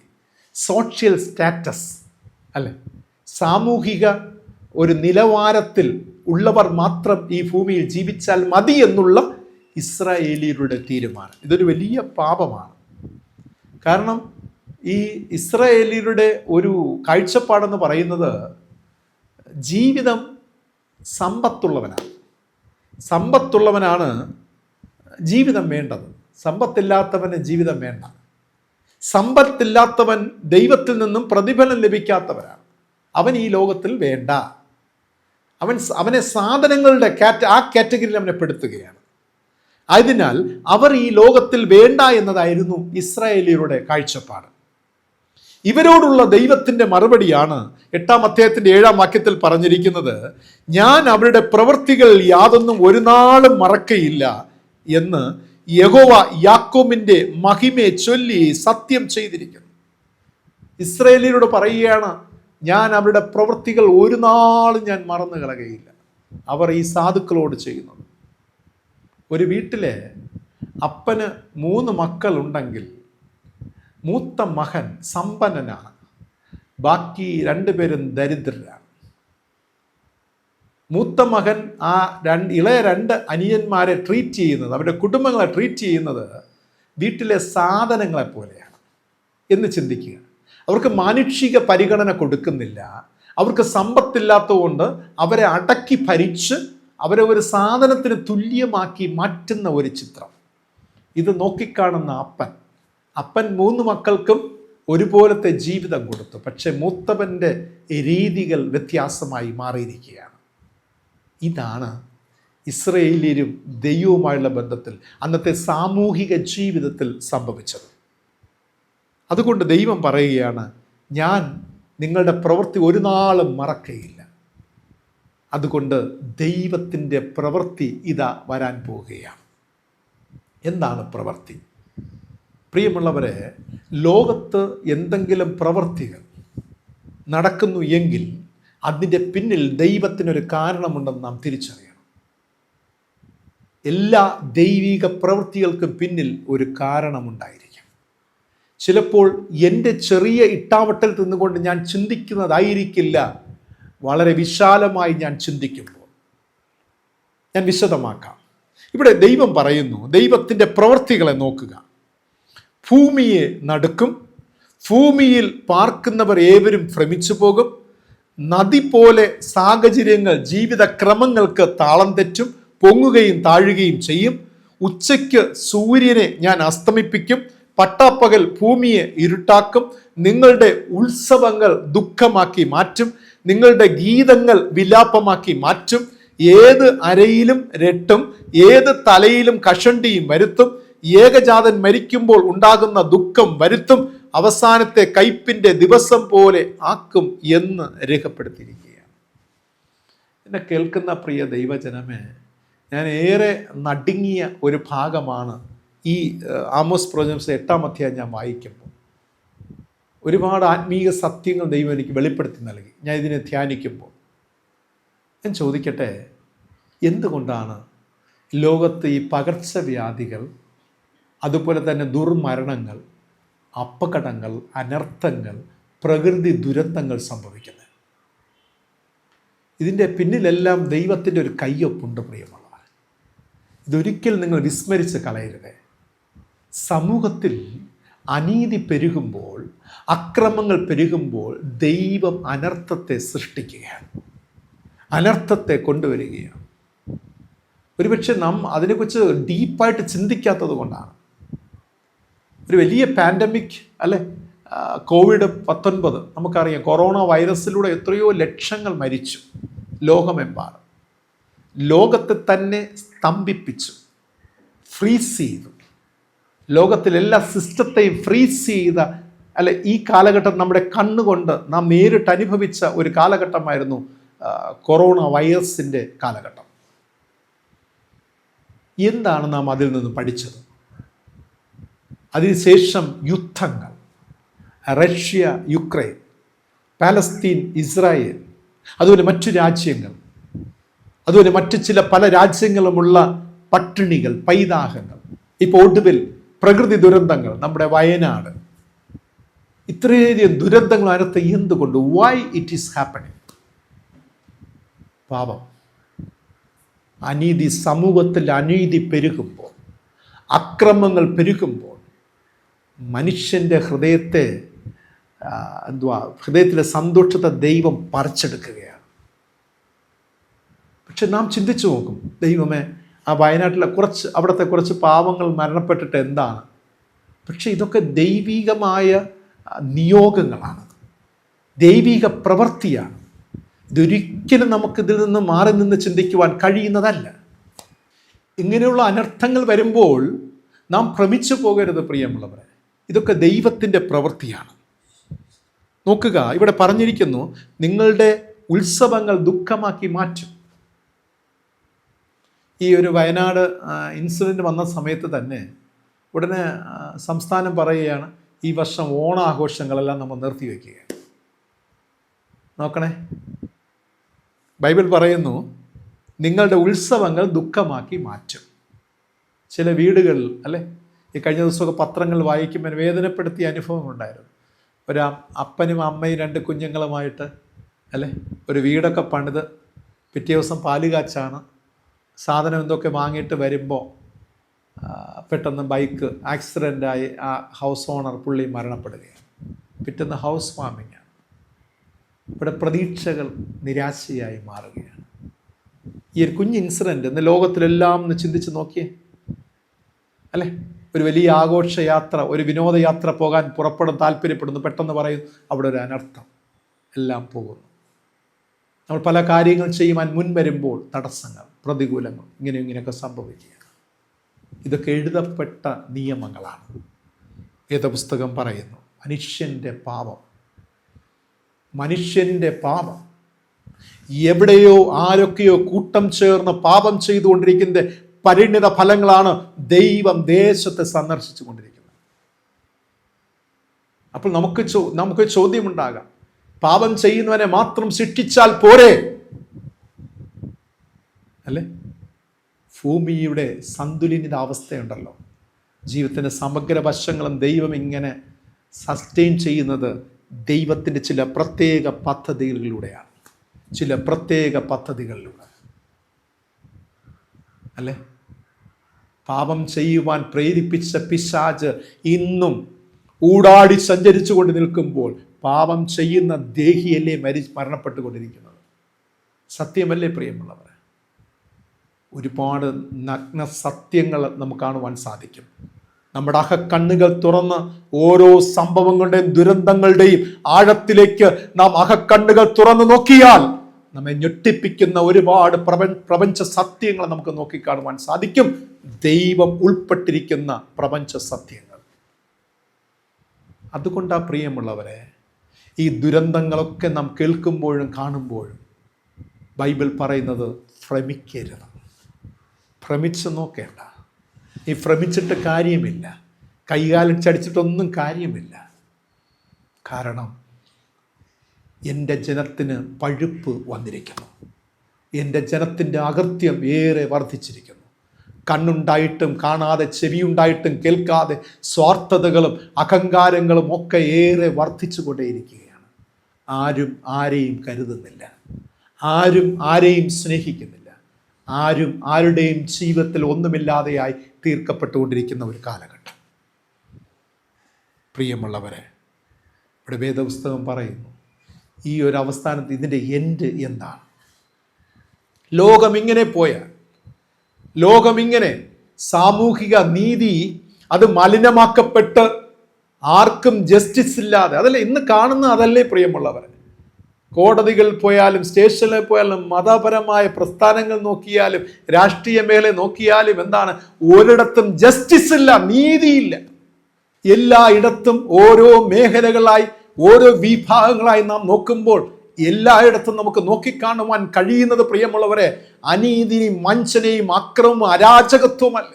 സോഷ്യൽ സ്റ്റാറ്റസ് അല്ലെ, സാമൂഹിക ഒരു നിലവാരത്തിൽ ഉള്ളവർ മാത്രം ഈ ഭൂമിയിൽ ജീവിച്ചാൽ മതി എന്നുള്ള ഇസ്രായേലിയരുടെ തീരുമാനം. ഇതൊരു വലിയ പാപമാണ്. കാരണം ഈ ഇസ്രായേലിയരുടെ ഒരു കാഴ്ചപ്പാടെന്ന് പറയുന്നത് ജീവിതം സമ്പത്തുള്ളവനാണ് ജീവിതം വേണ്ടത്. സമ്പത്തില്ലാത്തവന് ജീവിതം വേണ്ട. സമ്പത്തില്ലാത്തവൻ ദൈവത്തിൽ നിന്നും പ്രതിഫലം ലഭിക്കാത്തവനാണ്. അവൻ ഈ ലോകത്തിൽ വേണ്ട. അവനെ സാധനങ്ങളുടെ കാറ്റഗറിയിൽ അവനെ പെടുത്തുകയാണ്. അതിനാൽ അവർ ഈ ലോകത്തിൽ വേണ്ട എന്നതായിരുന്നു ഇസ്രായേലിയരുടെ കാഴ്ചപ്പാട്. ഇവരോടുള്ള ദൈവത്തിൻ്റെ മറുപടിയാണ് 8-ാം അധ്യായത്തിൻ്റെ 7-ാം വാക്യത്തിൽ പറഞ്ഞിരിക്കുന്നത്, ഞാൻ അവരുടെ പ്രവൃത്തികൾ യാതൊന്നും ഒരു നാളും മറക്കയില്ല എന്ന് യഹോവ യാക്കോബിന്റെ മഹിമയെ ചൊല്ലി സത്യം ചെയ്തിരിക്കുന്നു. ഇസ്രായേലിയരോട് പറയുകയാണ്, ഞാൻ അവരുടെ പ്രവൃത്തികൾ ഒരു നാളും ഞാൻ മറന്നു കളയുകയില്ല. അവർ ഈ സാധുക്കളോട് ചെയ്യുന്നത്. ഒരു വീട്ടിലെ അപ്പന് 3 മക്കളുണ്ടെങ്കിൽ മൂത്ത മകൻ സമ്പന്നനാണ്, ബാക്കി 2 പേരും ദരിദ്രരാണ്. മൂത്ത മകൻ ഇളയ 2 അനിയന്മാരെ ട്രീറ്റ് ചെയ്യുന്നത്, അവരുടെ കുടുംബങ്ങളെ ട്രീറ്റ് ചെയ്യുന്നത് വീട്ടിലെ സാധനങ്ങളെ പോലെയാണ് എന്ന് ചിന്തിക്കുക. അവർക്ക് മാനുഷിക പരിഗണന കൊടുക്കുന്നില്ല. അവർക്ക് സമ്പത്തില്ലാത്തതുകൊണ്ട് അവരെ അടക്കി ഭരിച്ച് അവരെ ഒരു സാധനത്തിന് തുല്യമാക്കി മാറ്റുന്ന ഒരു ചിത്രം. ഇത് നോക്കിക്കാണുന്ന അപ്പൻ 3 മക്കൾക്കും ഒരുപോലത്തെ ജീവിതം കൊടുത്തു. പക്ഷെ മൂത്തവൻ്റെ രീതികൾ വ്യത്യാസമായി മാറിയിരിക്കുകയാണ്. ഇതാണ് ഇസ്രായേലിയരും ദൈവവുമായുള്ള ബന്ധത്തിൽ അന്നത്തെ സാമൂഹിക ജീവിതത്തിൽ സംഭവിച്ചത്. അതുകൊണ്ട് ദൈവം പറയുകയാണ്, ഞാൻ നിങ്ങളുടെ പ്രവൃത്തി ഒരു നാളും മറക്കയില്ല. അതുകൊണ്ട് ദൈവത്തിൻ്റെ പ്രവൃത്തി ഇതാ വരാൻ പോവുകയാണ്. എന്താണ് പ്രവൃത്തി? പ്രിയമുള്ളവരെ, ലോകത്ത് എന്തെങ്കിലും പ്രവൃത്തികൾ നടക്കുന്നു എങ്കിൽ അതിൻ്റെ പിന്നിൽ ദൈവത്തിനൊരു കാരണമുണ്ടെന്ന് നാം തിരിച്ചറിയണം. എല്ലാ ദൈവിക പ്രവൃത്തികൾക്കും പിന്നിൽ ഒരു കാരണമുണ്ടായിരിക്കും. ചിലപ്പോൾ എൻ്റെ ചെറിയ ഇട്ടാവട്ടൽ നിന്നുകൊണ്ട് ഞാൻ ചിന്തിക്കുന്നതായിരിക്കില്ല വളരെ വിശാലമായി ഞാൻ ചിന്തിക്കുമ്പോൾ. ഞാൻ വിശദമാക്കാം. ഇവിടെ ദൈവം പറയുന്നു, ദൈവത്തിൻ്റെ പ്രവൃത്തികളെ നോക്കുക. ഭൂമിയെ നടുക്കും, ഭൂമിയിൽ പാർക്കുന്നവർ ഏവരും ഭ്രമിച്ചു പോകും. നദി പോലെ സാഹചര്യങ്ങൾ ജീവിതക്രമങ്ങൾക്ക് താളം തെറ്റും, പൊങ്ങുകയും താഴുകയും ചെയ്യും. ഉച്ചയ്ക്ക് സൂര്യനെ ഞാൻ അസ്തമിപ്പിക്കും, പട്ടാപ്പകൽ ഭൂമിയെ ഇരുട്ടാക്കും. നിങ്ങളുടെ ഉത്സവങ്ങൾ ദുഃഖമാക്കി മാറ്റും, നിങ്ങളുടെ ഗീതങ്ങൾ വിലാപമാക്കി മാറ്റും. ഏത് അരയിലും രട്ടും, ഏത് തലയിലും കഷണ്ടിയും വരുത്തും. ഏകജാതൻ മരിക്കുമ്പോൾ ഉണ്ടാകുന്ന ദുഃഖം വരുത്തും, അവസാനത്തെ കയ്പിൻ്റെ ദിവസം പോലെ ആക്കും എന്ന് രേഖപ്പെടുത്തിയിരിക്കുകയാണ്. എന്നെ കേൾക്കുന്ന പ്രിയ ദൈവജനമേ, ഞാൻ ഏറെ നടുങ്ങിയ ഒരു ഭാഗമാണ് ഈ ആമോസ് പ്രവചനം 8-ാം അധ്യായം ഞാൻ വായിക്കുമ്പോൾ. ഒരുപാട് ആത്മീയ സത്യങ്ങൾ ദൈവം എനിക്ക് വെളിപ്പെടുത്തി നൽകി. ഞാൻ ഇതിനെ ധ്യാനിക്കുമ്പോൾ ഞാൻ ചോദിക്കട്ടെ, എന്തുകൊണ്ടാണ് ലോകത്ത് ഈ പകർച്ചവ്യാധികൾ, അതുപോലെ തന്നെ ദുർമരണങ്ങൾ, അപകടങ്ങൾ, അനർത്ഥങ്ങൾ, പ്രകൃതി ദുരന്തങ്ങൾ സംഭവിക്കുന്നത്? ഇതിൻ്റെ പിന്നിലെല്ലാം ദൈവത്തിൻ്റെ ഒരു കയ്യൊപ്പുണ്ട് പ്രിയമുള്ളവർ. ഇതൊരിക്കൽ നിങ്ങൾ വിസ്മരിച്ച് കളയരുത്. സമൂഹത്തിൽ അനീതി പെരുകുമ്പോൾ, അക്രമങ്ങൾ പെരുകുമ്പോൾ ദൈവം അനർത്ഥത്തെ സൃഷ്ടിക്കുകയാണ്, അനർത്ഥത്തെ കൊണ്ടുവരികയാണ്. ഒരുപക്ഷെ നാം അതിനെക്കുറിച്ച് ഡീപ്പായിട്ട് ചിന്തിക്കാത്തത് കൊണ്ടാണ്. ഒരു വലിയ പാൻഡമിക് അല്ലെ, COVID-19 നമുക്കറിയാം. കൊറോണ വൈറസിലൂടെ എത്രയോ ലക്ഷങ്ങൾ മരിച്ചു ലോകമെമ്പാടും. ലോകത്തെ തന്നെ സ്തംഭിപ്പിച്ചു, ഫ്രീസ് ചെയ്തു. ലോകത്തിലെല്ലാ സിസ്റ്റത്തെയും ഫ്രീസ് ചെയ്ത അല്ലെ ഈ കാലഘട്ടം നമ്മുടെ കണ്ണുകൊണ്ട് നാം നേരിട്ട് അനുഭവിച്ച ഒരു കാലഘട്ടമായിരുന്നു കൊറോണ വൈറസിൻ്റെ കാലഘട്ടം. എന്താണ് നാം അതിൽ നിന്ന് പഠിച്ചത്? അതിനുശേഷം യുദ്ധങ്ങൾ, റഷ്യ യുക്രൈൻ, പാലസ്തീൻ ഇസ്രായേൽ, അതുപോലെ മറ്റു രാജ്യങ്ങൾ, അതുപോലെ മറ്റു പല രാജ്യങ്ങളുമുള്ള പട്ടിണികൾ, പൈതാഹങ്ങൾ, ഇപ്പോൾ ഒടുവിൽ പ്രകൃതി ദുരന്തങ്ങൾ, നമ്മുടെ വയനാട്. ഇത്രയധികം ദുരന്തങ്ങൾ അതിനകത്ത് എന്തുകൊണ്ട്? Why it is happening? പാപം, അനീതി, സമൂഹത്തിൽ അനീതി പെരുകുമ്പോൾ, അക്രമങ്ങൾ പെരുകുമ്പോൾ മനുഷ്യൻ്റെ ഹൃദയത്തിലെ സന്തോഷത്തെ ദൈവം പറിച്ചെടുക്കുകയാണ്. പക്ഷെ നാം ചിന്തിച്ചു നോക്കും, ദൈവമേ, ആ വയനാട്ടിലെ അവിടുത്തെ കുറച്ച് പാവങ്ങൾ മരണപ്പെട്ടിട്ട് എന്താണ്? പക്ഷെ ഇതൊക്കെ ദൈവികമായ നിയോഗങ്ങളാണ്, ദൈവിക പ്രവൃത്തിയാണ്. ഇതൊരിക്കലും നമുക്കിതിൽ നിന്ന് മാറി നിന്ന് ചിന്തിക്കുവാൻ കഴിയുന്നതല്ല. ഇങ്ങനെയുള്ള അനർത്ഥങ്ങൾ വരുമ്പോൾ നാം ഭ്രമിച്ചു പോകരുത് പ്രിയമുള്ളവരെ. ഇതൊക്കെ ദൈവത്തിൻ്റെ പ്രവൃത്തിയാണ്. നോക്കുക, ഇവിടെ പറഞ്ഞിരിക്കുന്നു, നിങ്ങളുടെ ഉത്സവങ്ങൾ ദുഃഖമാക്കി മാറ്റും. ഈ ഒരു വയനാട് ഇൻസിഡൻറ്റ് വന്ന സമയത്ത് തന്നെ ഉടനെ സംസ്ഥാനം പറയുകയാണ്, ഈ വർഷം ഓണാഘോഷങ്ങളെല്ലാം നമ്മൾ നിർത്തിവെക്കുകയാണ്. നോക്കണേ, ബൈബിൾ പറയുന്നു, നിങ്ങളുടെ ഉത്സവങ്ങൾ ദുഃഖമാക്കി മാറ്റും. ചില വീടുകളിൽ അല്ലേ, ഈ കഴിഞ്ഞ ദിവസമൊക്കെ പത്രങ്ങൾ വായിക്കുമ്പോൾ വേദനപ്പെടുത്തിയ അനുഭവം ഉണ്ടായിരുന്നു. ഒരു അപ്പനും അമ്മയും 2 കുഞ്ഞുങ്ങളുമായിട്ട് അല്ലേ ഒരു വീടൊക്കെ പണിത് പിറ്റേ ദിവസം പാല് കാച്ചാണ് സാധനം എന്തൊക്കെ വാങ്ങിയിട്ട് വരുമ്പോൾ പെട്ടെന്ന് ബൈക്ക് ആക്സിഡൻ്റായി ആ ഹൗസ് ഓണർ പുള്ളി മരണപ്പെടുകയാണ്. പിറ്റേന്ന് ഹൗസ് വാമിങ്ങാണ്. ഇവിടെ പ്രതീക്ഷകൾ നിരാശയായി മാറുകയാണ്. ഈ ഒരു കുഞ്ഞ് ഇൻസിഡൻറ്റ് ഇന്ന് ലോകത്തിലെല്ലാം ഒന്ന് ചിന്തിച്ച് നോക്കിയേ അല്ലേ. ഒരു വലിയ ആഘോഷയാത്ര, ഒരു വിനോദയാത്ര പോകാൻ താല്പര്യപ്പെടുന്നു, പെട്ടെന്ന് പറയും അവിടെ ഒരു അനർത്ഥം, എല്ലാം പോകുന്നു. നമ്മൾ പല കാര്യങ്ങൾ ചെയ്യുവാൻ മുൻവരുമ്പോൾ തടസ്സങ്ങൾ, പ്രതികൂലങ്ങൾ, ഇങ്ങനെയൊക്കെ സംഭവിക്കുകയാണ്. ഇതൊക്കെ എഴുതപ്പെട്ട നിയമങ്ങളാണ്. വേദപുസ്തകം പറയുന്നു, മനുഷ്യൻ്റെ പാപം എവിടെയോ ആരൊക്കെയോ കൂട്ടം ചേർന്ന് പാപം ചെയ്തുകൊണ്ടിരിക്കുന്ന പരിണിത ഫലങ്ങളാണ് ദൈവം ദേശത്തെ സന്ദർശിച്ചു കൊണ്ടിരിക്കുന്നത്. അപ്പോൾ നമുക്ക് ചോദ്യമുണ്ടാകാം, പാപം ചെയ്യുന്നവനെ മാത്രം ശിക്ഷിച്ചാൽ പോരെ അല്ലേ? ഭൂമിയുടെ സന്തുലിത അവസ്ഥയുണ്ടല്ലോ, ജീവിതത്തിൻ്റെ സമഗ്ര വശങ്ങളും ദൈവം ഇങ്ങനെ സസ്റ്റെയിൻ ചെയ്യുന്നത് ദൈവത്തിൻ്റെ ചില പ്രത്യേക പദ്ധതികളിലൂടെയാണ്, ചില പ്രത്യേക പദ്ധതികളിലൂടെ അല്ലേ? പാപം ചെയ്യുവാൻ പ്രേരിപ്പിച്ച പിശാച് ഇന്നും ഊടാടി സഞ്ചരിച്ചു കൊണ്ട് നിൽക്കുമ്പോൾ പാപം ചെയ്യുന്ന ദേഹിയല്ലേ മരണപ്പെട്ടുകൊണ്ടിരിക്കുന്നത്. സത്യമല്ലേ പ്രിയമുള്ളവർ? ഒരുപാട് നഗ്ന സത്യങ്ങൾ നമുക്ക് കാണുവാൻ സാധിക്കും. നമ്മുടെ അഹക്കണ്ണുകൾ തുറന്ന് ഓരോ സംഭവങ്ങളുടെയും ദുരന്തങ്ങളുടെയും ആഴത്തിലേക്ക് നാം അഹക്കണ്ണുകൾ തുറന്ന് നോക്കിയാൽ നമ്മെ ഞെട്ടിപ്പിക്കുന്ന ഒരുപാട് പ്രപഞ്ച സത്യങ്ങൾ നമുക്ക് നോക്കിക്കാണുവാൻ സാധിക്കും. ദൈവം ഉൾപ്പെട്ടിരിക്കുന്ന പ്രപഞ്ച സത്യങ്ങൾ. അതുകൊണ്ടാ പ്രിയമുള്ളവരെ, ഈ ദുരന്തങ്ങളൊക്കെ നാം കേൾക്കുമ്പോഴും കാണുമ്പോഴും ബൈബിൾ പറയുന്നത് ഭ്രമിക്കരുത്. ഭ്രമിച്ച് നോക്കേണ്ട. ഈ ഭ്രമിച്ചിട്ട് കാര്യമില്ല, കൈകാലം ചടിച്ചിട്ടൊന്നും കാര്യമില്ല. കാരണം എൻ്റെ ജനത്തിന് പഴുപ്പ് വന്നിരിക്കുന്നു. എൻ്റെ ജനത്തിൻ്റെ അകൃത്യം ഏറെ വർദ്ധിച്ചിരിക്കുന്നു. കണ്ണുണ്ടായിട്ടും കാണാതെ, ചെവിയുണ്ടായിട്ടും കേൾക്കാതെ, സ്വാർത്ഥതകളും അഹങ്കാരങ്ങളും ഒക്കെ ഏറെ വർദ്ധിച്ചു കൊണ്ടേയിരിക്കുകയാണ്. ആരും ആരെയും കരുതുന്നില്ല, ആരും ആരെയും സ്നേഹിക്കുന്നില്ല, ആരും ആരുടെയും ജീവിതത്തിൽ ഒന്നുമില്ലാതെയായി തീർക്കപ്പെട്ടുകൊണ്ടിരിക്കുന്ന ഒരു കാലഘട്ടം. പ്രിയമുള്ളവരെ, ഇവിടെ വേദപുസ്തകം പറയുന്നു, ഈ ഒരു അവസ്ഥാനത്ത് ഇതിൻ്റെ എൻഡ് എന്താണ്? ലോകം ഇങ്ങനെ പോയാൽ, ലോകം ഇങ്ങനെ സാമൂഹിക നീതി അത് മലിനമാക്കപ്പെട്ട് ആർക്കും ജസ്റ്റിസ് ഇല്ലാതെ, അതല്ലേ ഇന്ന് കാണുന്ന, അതല്ലേ പ്രിയമുള്ളവരെ? കോടതികളിൽ പോയാലും സ്റ്റേഷനിൽ പോയാലും മതപരമായ പ്രസ്ഥാനങ്ങൾ നോക്കിയാലും രാഷ്ട്രീയ മേഖല നോക്കിയാലും എന്താണ്? ഒരിടത്തും ജസ്റ്റിസ് ഇല്ല, നീതിയില്ല. എല്ലായിടത്തും ഓരോ മേഖലകളായി, ഓരോ വിഭാഗങ്ങളായി നാം നോക്കുമ്പോൾ എല്ലായിടത്തും നമുക്ക് നോക്കിക്കാണുവാൻ കഴിയുന്നത് പ്രിയമുള്ളവരെ അനീതിയും വഞ്ചനയും അക്രമവും അരാജകത്വമല്ല.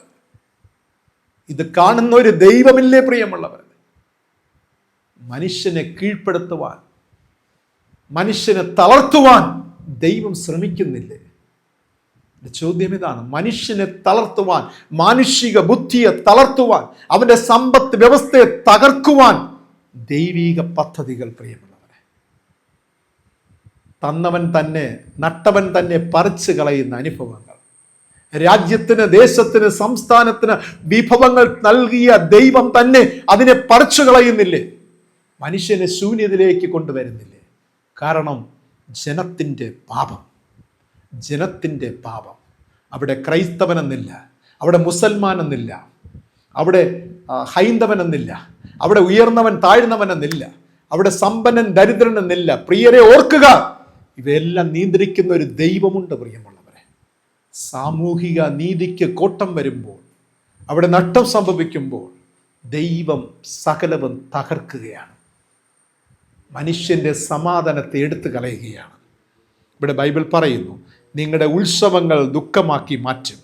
ഇത് കാണുന്ന ഒരു ദൈവമില്ലേ പ്രിയമുള്ളവരെ? മനുഷ്യനെ കീഴ്പ്പെടുത്തുവാൻ, മനുഷ്യനെ തളർത്തുവാൻ ദൈവം ശ്രമിക്കുന്നില്ലേ? ചോദ്യം ഇതാണ്. മനുഷ്യനെ തളർത്തുവാൻ, മാനുഷിക ബുദ്ധിയെ തളർത്തുവാൻ, അവന്റെ സമ്പത്ത് വ്യവസ്ഥയെ തകർക്കുവാൻ ദൈവിക പദ്ധതികൾ പ്രിയമുള്ളവരെ. തന്നവൻ തന്നെ നട്ടവൻ തന്നെ പറിച്ചു കളയുന്ന അനുഭവങ്ങൾ, രാജ്യത്തിന്, ദേശത്തിന്, സംസ്ഥാനത്തിന് വിഭവങ്ങൾ നൽകിയ ദൈവം തന്നെ അതിനെ പറിച്ചു കളയുന്നില്ലേ? മനുഷ്യനെ ശൂന്യതയിലേക്ക് കൊണ്ടുവരുന്നില്ലേ? കാരണം ജനത്തിൻ്റെ പാപം, ജനത്തിൻ്റെ പാപം. അവിടെ ക്രൈസ്തവനെന്നില്ല, അവിടെ മുസൽമാനെന്നില്ല, അവിടെ ഹൈന്ദവനെന്നില്ല, അവിടെ ഉയർന്നവൻ താഴ്ന്നവനെന്നില്ല, അവിടെ സമ്പന്നൻ ദരിദ്രൻ എന്നില്ല. പ്രിയരെ ഓർക്കുക, ഇവയെല്ലാം നിയന്ത്രിക്കുന്ന ഒരു ദൈവമുണ്ട് പ്രിയമുള്ളവരെ. സാമൂഹിക നീതിക്ക് കോട്ടം വരുമ്പോൾ, അവിടെ നഷ്ടം സംഭവിക്കുമ്പോൾ ദൈവം സകലവും തകർക്കുകയാണ്. മനുഷ്യൻ്റെ സമാധാനത്തെ എടുത്തു കളയുകയാണ്. ഇവിടെ ബൈബിൾ പറയുന്നു, നിങ്ങളുടെ ഉത്സവങ്ങൾ ദുഃഖമാക്കി മാറ്റും,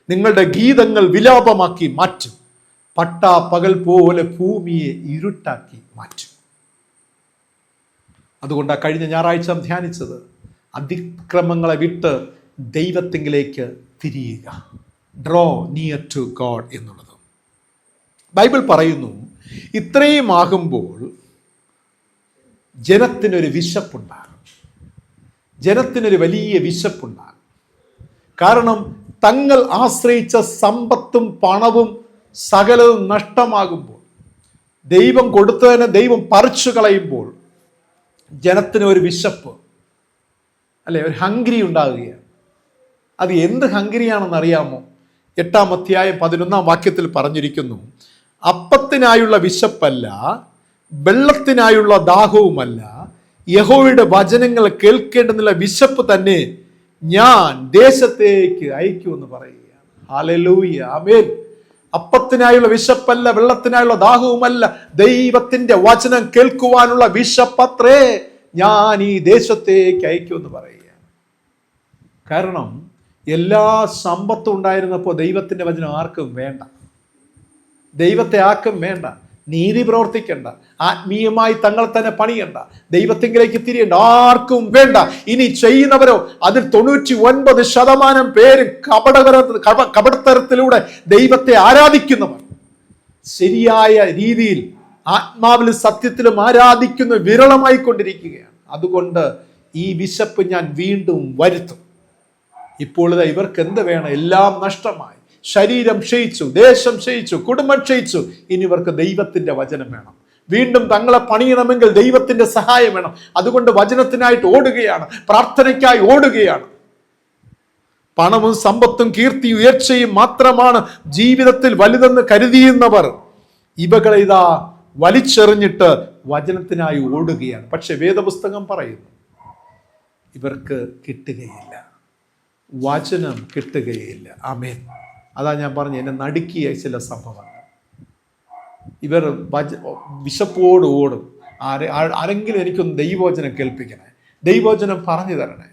നിങ്ങളുടെ ഗീതങ്ങൾ വിലാപമാക്കി മാറ്റും, പട്ടാ പകൽ പോലെ ഭൂമിയെ ഇരുട്ടാക്കി മാറ്റും. അതുകൊണ്ടാണ് കഴിഞ്ഞ ഞായറാഴ്ച ധ്യാനിച്ചത്, അതിക്രമങ്ങളെ വിട്ട് ദൈവത്തിങ്കിലേക്ക് തിരിയുക, ഡ്രോ നിയർ ടു ഗോഡ് എന്നുള്ളത്. ബൈബിൾ പറയുന്നു, ഇത്രയും ആകുമ്പോൾ ജനത്തിനൊരു വിശപ്പുണ്ടാകും, ജനത്തിനൊരു വലിയ വിശപ്പുണ്ടാകും. കാരണം തങ്ങൾ ആശ്രയിച്ച സമ്പത്തും പണവും സകലവും നഷ്ടമാകുമ്പോൾ, ദൈവം കൊടുത്തതിനെ ദൈവം പറിച്ചു കളയുമ്പോൾ ജനത്തിന് ഒരു വിശപ്പ്, അല്ലെ, ഒരു ഹംഗ്രി ഉണ്ടാകുകയാണ്. അത് എന്ത് ഹംഗ്രിയാണെന്ന് അറിയാമോ? 8-ാം അധ്യായം 11-ാം വാക്യത്തിൽ പറഞ്ഞിരിക്കുന്നു, അപ്പത്തിനായുള്ള വിശപ്പല്ല, വെള്ളത്തിനായുള്ള ദാഹവുമല്ല, യഹോവയുടെ വചനങ്ങൾ കേൾക്കേണ്ടെന്നുള്ള വിശപ്പ് തന്നെ ഞാൻ ദേശത്തേക്ക് അയക്കുമെന്ന് പറയുകയാണ്. ഹല്ലേലൂയ, ആമേൻ. അപ്പത്തിനായുള്ള വിശപ്പല്ല, വെള്ളത്തിനായുള്ള ദാഹവുമല്ല, ദൈവത്തിന്റെ വചനം കേൾക്കുവാനുള്ള വിശപ്പത്രേ ഞാൻ ഈ ദേശത്തേക്ക് അയക്കുമെന്ന് പറയുകയാണ്. കാരണം എല്ലാ സമ്പത്തും ഉണ്ടായിരുന്നപ്പോൾ ദൈവത്തിൻ്റെ വചനം ആർക്കും വേണ്ട. ദൈവത്തെ ആർക്കും വേണ്ട. നീതി പ്രവർത്തിക്കണ്ട, ആത്മീയമായി തങ്ങൾ തന്നെ പണിയണ്ട, ദൈവത്തിങ്കിലേക്ക് തിരിയണ്ട, ആർക്കും വേണ്ട. ഇനി ചെയ്യുന്നവരോ അതിൽ 99% പേര് കപടത്തരത്തിലൂടെ ദൈവത്തെ ആരാധിക്കുന്നവർ. ശരിയായ രീതിയിൽ ആത്മാവിലും സത്യത്തിലും ആരാധിക്കുന്ന വിരളമായി കൊണ്ടിരിക്കുകയാണ്. അതുകൊണ്ട് ഈ വിശപ്പ് ഞാൻ വീണ്ടും വരുത്തും. ഇപ്പോൾ ഇവർക്ക് എന്ത് വേണം? എല്ലാം നഷ്ടമായി. ശരീരം ക്ഷയിച്ചു, ദേശം ക്ഷയിച്ചു, കുടുംബം ക്ഷയിച്ചു. ഇനി ഇവർക്ക് ദൈവത്തിന്റെ വചനം വേണം. വീണ്ടും തങ്ങളെ പണിയണമെങ്കിൽ ദൈവത്തിന്റെ സഹായം വേണം. അതുകൊണ്ട് വചനത്തിനായിട്ട് ഓടുകയാണ്, പ്രാർത്ഥനയ്ക്കായി ഓടുകയാണ്. പണവും സമ്പത്തും കീർത്തിയും ഉയർച്ചയും മാത്രമാണ് ജീവിതത്തിൽ വലുതെന്ന് കരുതിയുന്നവർ ഇവകളെ ഇതാ വലിച്ചെറിഞ്ഞിട്ട് വചനത്തിനായി ഓടുകയാണ്. പക്ഷെ വേദപുസ്തകം പറയുന്നു ഇവർക്ക് കിട്ടുകയില്ല, വചനം കിട്ടുകയില്ല. ആമേൻ. അതാ ഞാൻ പറഞ്ഞു, എന്നെ നടുക്കിയ ചില സംഭവങ്ങൾ. ഇവർ വിശപ്പോട് ഓടും. ആരെങ്കിലും എനിക്കൊന്ന് ദൈവവചനം കേൾപ്പിക്കണേ, ദൈവവചനം പറഞ്ഞു തരണേ,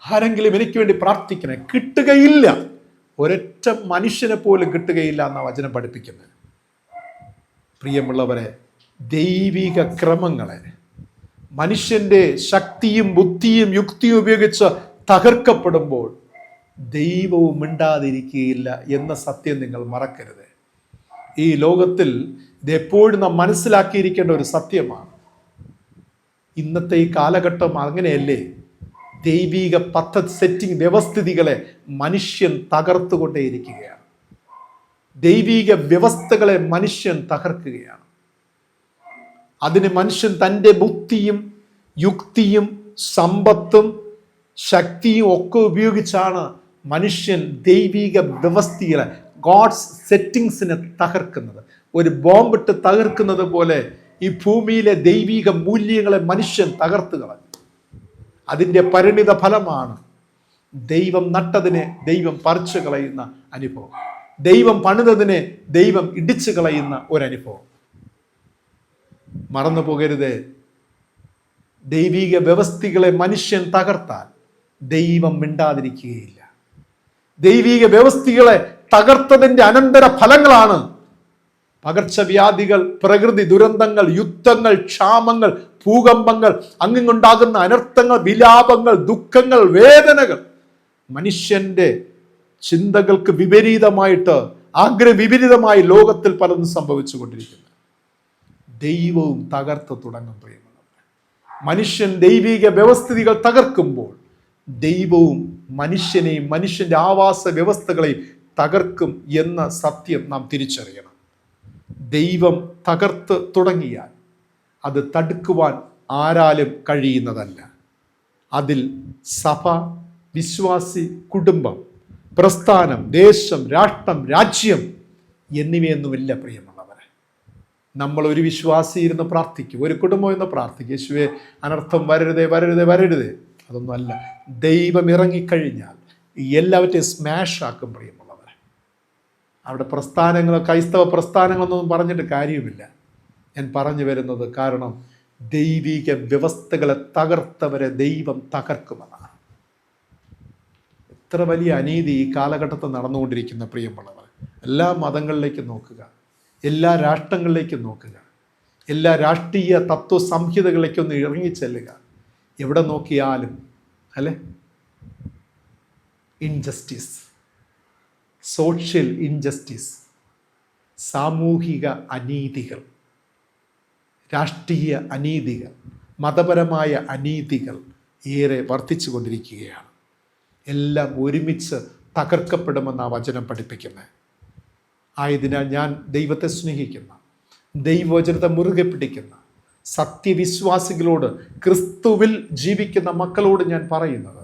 ആരെങ്കിലും എനിക്ക് വേണ്ടി പ്രാർത്ഥിക്കണേ. കിട്ടുകയില്ല. ഒരൊറ്റ മനുഷ്യനെ പോലും കിട്ടുകയില്ല എന്ന വചനം പഠിപ്പിക്കുന്നത്. പ്രിയമുള്ളവരെ, ദൈവിക ക്രമങ്ങളെ മനുഷ്യന്റെ ശക്തിയും ബുദ്ധിയും യുക്തിയും ഉപയോഗിച്ച് തകർക്കപ്പെടുമ്പോൾ ദൈവവും മിണ്ടാതിരിക്കുകയില്ല എന്ന സത്യം നിങ്ങൾ മറക്കരുത്. ഈ ലോകത്തിൽ ഇത് എപ്പോഴും നാം മനസ്സിലാക്കിയിരിക്കേണ്ട ഒരു സത്യമാണ്. ഇന്നത്തെ ഈ കാലഘട്ടം അങ്ങനെയല്ലേ? ദൈവിക പദ്ധതി സെറ്റിംഗ് വ്യവസ്ഥിതികളെ മനുഷ്യൻ തകർത്തുകൊണ്ടേയിരിക്കുകയാണ്. ദൈവിക വ്യവസ്ഥകളെ മനുഷ്യൻ തകർക്കുകയാണ്. അതിന് മനുഷ്യൻ തൻ്റെ ബുദ്ധിയും യുക്തിയും സമ്പത്തും ശക്തിയും ഒക്കെ ഉപയോഗിച്ചാണ് മനുഷ്യൻ ദൈവിക വ്യവസ്ഥകളെ, ഗോഡ്സ് സെറ്റിങ്സിനെ തകർക്കുന്നത്. ഒരു ബോംബിട്ട് തകർക്കുന്നത് പോലെ ഈ ഭൂമിയിലെ ദൈവിക മൂല്യങ്ങളെ മനുഷ്യൻ തകർത്ത് കളഞ്ഞു. അതിൻ്റെ പരിണിത ഫലമാണ് ദൈവം നട്ടതിനെ ദൈവം പറിച്ചു കളയുന്ന അനുഭവം, ദൈവം പണിതതിനെ ദൈവം ഇടിച്ചു കളയുന്ന ഒരനുഭവം. മറന്നു പോകരുത്, ദൈവിക വ്യവസ്ഥകളെ മനുഷ്യൻ തകർത്താൽ ദൈവം മിണ്ടാതിരിക്കുകയില്ല. ദൈവിക വ്യവസ്ഥകളെ തകർത്തതിൻ്റെ അനന്തര ഫലങ്ങളാണ് പകർച്ചവ്യാധികൾ, പ്രകൃതി ദുരന്തങ്ങൾ, യുദ്ധങ്ങൾ, ക്ഷാമങ്ങൾ, ഭൂകമ്പങ്ങൾ, അങ്ങിങ്ങുണ്ടാകുന്ന അനർത്ഥങ്ങൾ, വിലാപങ്ങൾ, ദുഃഖങ്ങൾ, വേദനകൾ. മനുഷ്യന്റെ ചിന്തകൾക്ക് വിപരീതമായിട്ട്, ആഗ്രഹവിപരീതമായി ലോകത്തിൽ പലതും സംഭവിച്ചു കൊണ്ടിരിക്കുന്നു. ദൈവവും തകർത്ത് തുടങ്ങും. മനുഷ്യൻ ദൈവിക വ്യവസ്ഥിതികൾ തകർക്കുമ്പോൾ ദൈവവും മനുഷ്യനെയും മനുഷ്യന്റെ ആവാസ വ്യവസ്ഥകളെയും തകർക്കും എന്ന സത്യം നാം തിരിച്ചറിയണം. ദൈവം തകർത്ത് തുടങ്ങിയാൽ അത് തടുക്കുവാൻ ആരാലും കഴിയുന്നതല്ല. അതിൽ സഭ, വിശ്വാസി, കുടുംബം, പ്രസ്ഥാനം, ദേശം, രാഷ്ട്രം, രാജ്യം എന്നിവയൊന്നുമില്ല. പ്രിയമുള്ളവരെ, നമ്മൾ ഒരു വിശ്വാസി ഇരുന്ന് പ്രാർത്ഥിക്കും, ഒരു കുടുംബം എന്ന് പ്രാർത്ഥിക്കും, യേശുവേ അനർത്ഥം വരരുതേ വരരുതേ വരരുതേ. അതൊന്നുമല്ല. ദൈവം ഇറങ്ങിക്കഴിഞ്ഞാൽ എല്ലാവരെയും സ്മാഷ് ആക്കും. പ്രിയമുള്ളവരെ, അവിടെ പ്രസ്ഥാനങ്ങളോ ക്രൈസ്തവ പ്രസ്ഥാനങ്ങളൊന്നും പറഞ്ഞിട്ട് കാര്യവുമില്ല. ഞാൻ പറഞ്ഞു വരുന്നത് കാരണം ദൈവിക വ്യവസ്ഥകളെ തകർത്തവരെ ദൈവം തകർക്കുമെന്നാണ്. എത്ര വലിയ അനീതി ഈ കാലഘട്ടത്തിൽ നടന്നുകൊണ്ടിരിക്കുന്ന പ്രിയമുള്ളവർ. എല്ലാ മതങ്ങളിലേക്കും നോക്കുക, എല്ലാ രാഷ്ട്രങ്ങളിലേക്കും നോക്കുക, എല്ലാ രാഷ്ട്രീയ തത്വ സംഹിതകളിലേക്കൊന്ന് ഇറങ്ങിച്ചെല്ലുക. എവിടെ നോക്കിയാലും അല്ലെ, ഇൻജസ്റ്റിസ്, സോഷ്യൽ ഇൻജസ്റ്റിസ്, സാമൂഹിക അനീതികൾ, രാഷ്ട്രീയ അനീതികൾ, മതപരമായ അനീതികൾ ഏറെ വർദ്ധിച്ചു കൊണ്ടിരിക്കുകയാണ്. എല്ലാം ഒരുമിച്ച് തകർക്കപ്പെടുമെന്ന് ആ വചനം പഠിപ്പിക്കുന്നത്. ആയതിനാൽ ഞാൻ ദൈവത്തെ സ്നേഹിക്കുന്ന, ദൈവവചനത്തെ മുറുകെ പിടിക്കുന്ന സത്യവിശ്വാസികളോട്, ക്രിസ്തുവിൽ ജീവിക്കുന്ന മക്കളോട് ഞാൻ പറയുന്നത്,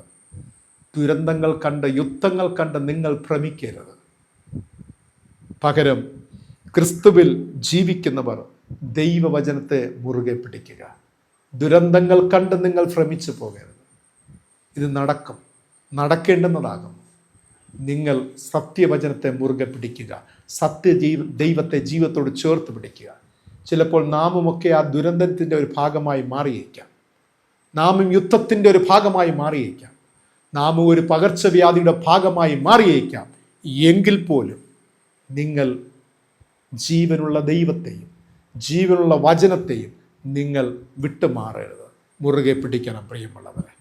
ദുരന്തങ്ങൾ കണ്ട്, യുദ്ധങ്ങൾ കണ്ട് നിങ്ങൾ ഭ്രമിക്കരുത്. പകരം ക്രിസ്തുവിൽ ജീവിക്കുന്നവർ ദൈവവചനത്തെ മുറുകെ പിടിക്കുക. ദുരന്തങ്ങൾ കണ്ട് നിങ്ങൾ ഭ്രമിച്ചു പോകരുത്. ഇത് നടക്കും, നടക്കേണ്ടുന്നതാകും. നിങ്ങൾ സത്യവചനത്തെ മുറുകെ പിടിക്കുക, ദൈവത്തെ ജീവിതത്തോട് ചേർത്ത് പിടിക്കുക. ചിലപ്പോൾ നാമുമൊക്കെ ആ ദുരന്തത്തിൻ്റെ ഒരു ഭാഗമായി മാറിയേക്കാം, നാമും യുദ്ധത്തിൻ്റെ ഒരു ഭാഗമായി മാറിയേക്കാം. നാം ഒരു പകർച്ചവ്യാധിയുടെ ഭാഗമായി മാറിയേക്കാം. എങ്കിൽ പോലും നിങ്ങൾ ജീവനുള്ള ദൈവത്തെയും ജീവനുള്ള വചനത്തെയും നിങ്ങൾ വിട്ടുമാറരുത്, മുറുകെ പിടിക്കണം. പ്രിയമുള്ളവരെ,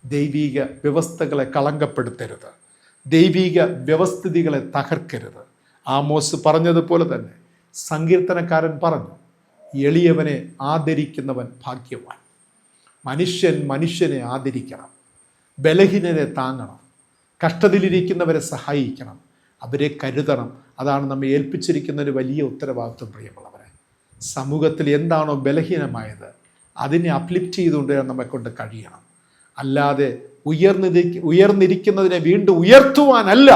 ദൈവിക വ്യവസ്ഥകളെ കളങ്കപ്പെടുത്തരുത്, ദൈവിക വ്യവസ്ഥിതികളെ തകർക്കരുത്. ആമോസ് പറഞ്ഞതുപോലെ തന്നെ സങ്കീർത്തനക്കാരൻ പറഞ്ഞു, എളിയവനെ ആദരിക്കുന്നവൻ ഭാഗ്യവാൻ. മനുഷ്യൻ മനുഷ്യനെ ആദരിക്കണം, ബലഹീനരെ താങ്ങണം, കഷ്ടതയിലിരിക്കുന്നവരെ സഹായിക്കണം, അവരെ കരുതണം. അതാണ് നമ്മെ ഏൽപ്പിച്ചിരിക്കുന്ന ഒരു വലിയ ഉത്തരവാദിത്വം. പ്രിയമുള്ളവരെ, സമൂഹത്തിൽ എന്താണോ ബലഹീനമായത് അതിനെ അപ്ലിഫ്റ്റ് ചെയ്തുകൊണ്ട് നമ്മെ കൊണ്ട് കഴിയണം. അല്ലാതെ ഉയർന്നിരിക്കുന്നതിനെ വീണ്ടും ഉയർത്തുവാനല്ല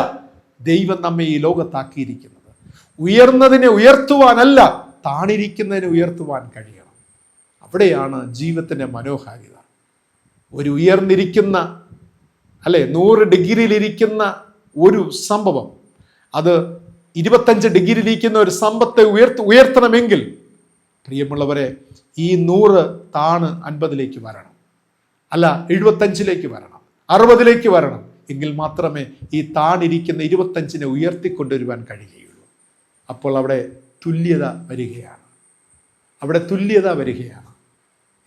ദൈവം നമ്മെ ഈ ലോകത്താക്കിയിരിക്കുന്നത്. ഉയർന്നതിനെ ഉയർത്തുവാനല്ല, താണിരിക്കുന്നതിനെ ഉയർത്തുവാൻ കഴിയണം. അവിടെയാണ് ജീവിതത്തിൻ്റെ മനോഹാരിത. ഒരു ഉയർന്നിരിക്കുന്ന 100 ഡിഗ്രിയിലിരിക്കുന്ന ഒരു സംഭവം അത് 25 ഡിഗ്രിയിലിരിക്കുന്ന ഒരു സംഭവത്തെ ഉയർത്തണമെങ്കിൽ പ്രിയമുള്ളവരെ, ഈ 100 താണ് 50ലേക്ക് വരണം, അല്ല 75ലേക്ക് വരണം, 60ലേക്ക് വരണം. എങ്കിൽ മാത്രമേ ഈ താണിരിക്കുന്ന 25നെ ഉയർത്തിക്കൊണ്ടുവരുവാൻ കഴിയുകയുള്ളൂ. അപ്പോൾ അവിടെ തുല്യത വരികയാണ്, അവിടെ തുല്യത വരികയാണ്.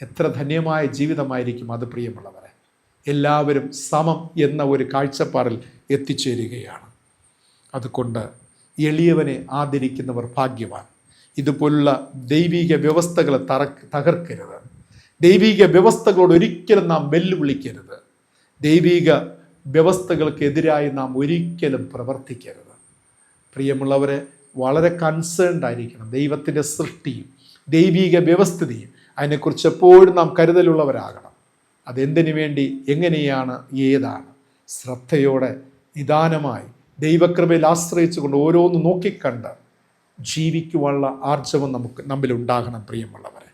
എത്ര ധന്യമായ ജീവിതമായിരിക്കും അത് പ്രിയമുള്ളവരെ. എല്ലാവരും സമം എന്ന ഒരു കാഴ്ചപ്പാടിൽ എത്തിച്ചേരുകയാണ്. അതുകൊണ്ട് എളിയവനെ ആദരിക്കുന്നവർ ഭാഗ്യവാൻ. ഇതുപോലുള്ള ദൈവിക വ്യവസ്ഥകളെ തകർക്കരുത്. ദൈവിക വ്യവസ്ഥകളോട് ഒരിക്കലും നാം വെല്ലുവിളിക്കരുത്. ദൈവിക വ്യവസ്ഥകൾക്കെതിരായി നാം ഒരിക്കലും പ്രവർത്തിക്കരുത്. പ്രിയമുള്ളവരെ, വളരെ കൺസേൺഡ് ആയിരിക്കണം. ദൈവത്തിൻ്റെ സൃഷ്ടിയും ദൈവിക വ്യവസ്ഥിതിയും അതിനെക്കുറിച്ച് എപ്പോഴും നാം കരുതലുള്ളവരാകണം. അതെന്തിനു വേണ്ടി, എങ്ങനെയാണ്, ഏതാണ്, ശ്രദ്ധയോടെ നിദാനമായി ദൈവകൃപയിൽ ആശ്രയിച്ചുകൊണ്ട് ഓരോന്ന് നോക്കിക്കണ്ട് ജീവിക്കുവാനുള്ള ആർജവം നമ്മിലുണ്ടാകണം. പ്രിയമുള്ളവരെ,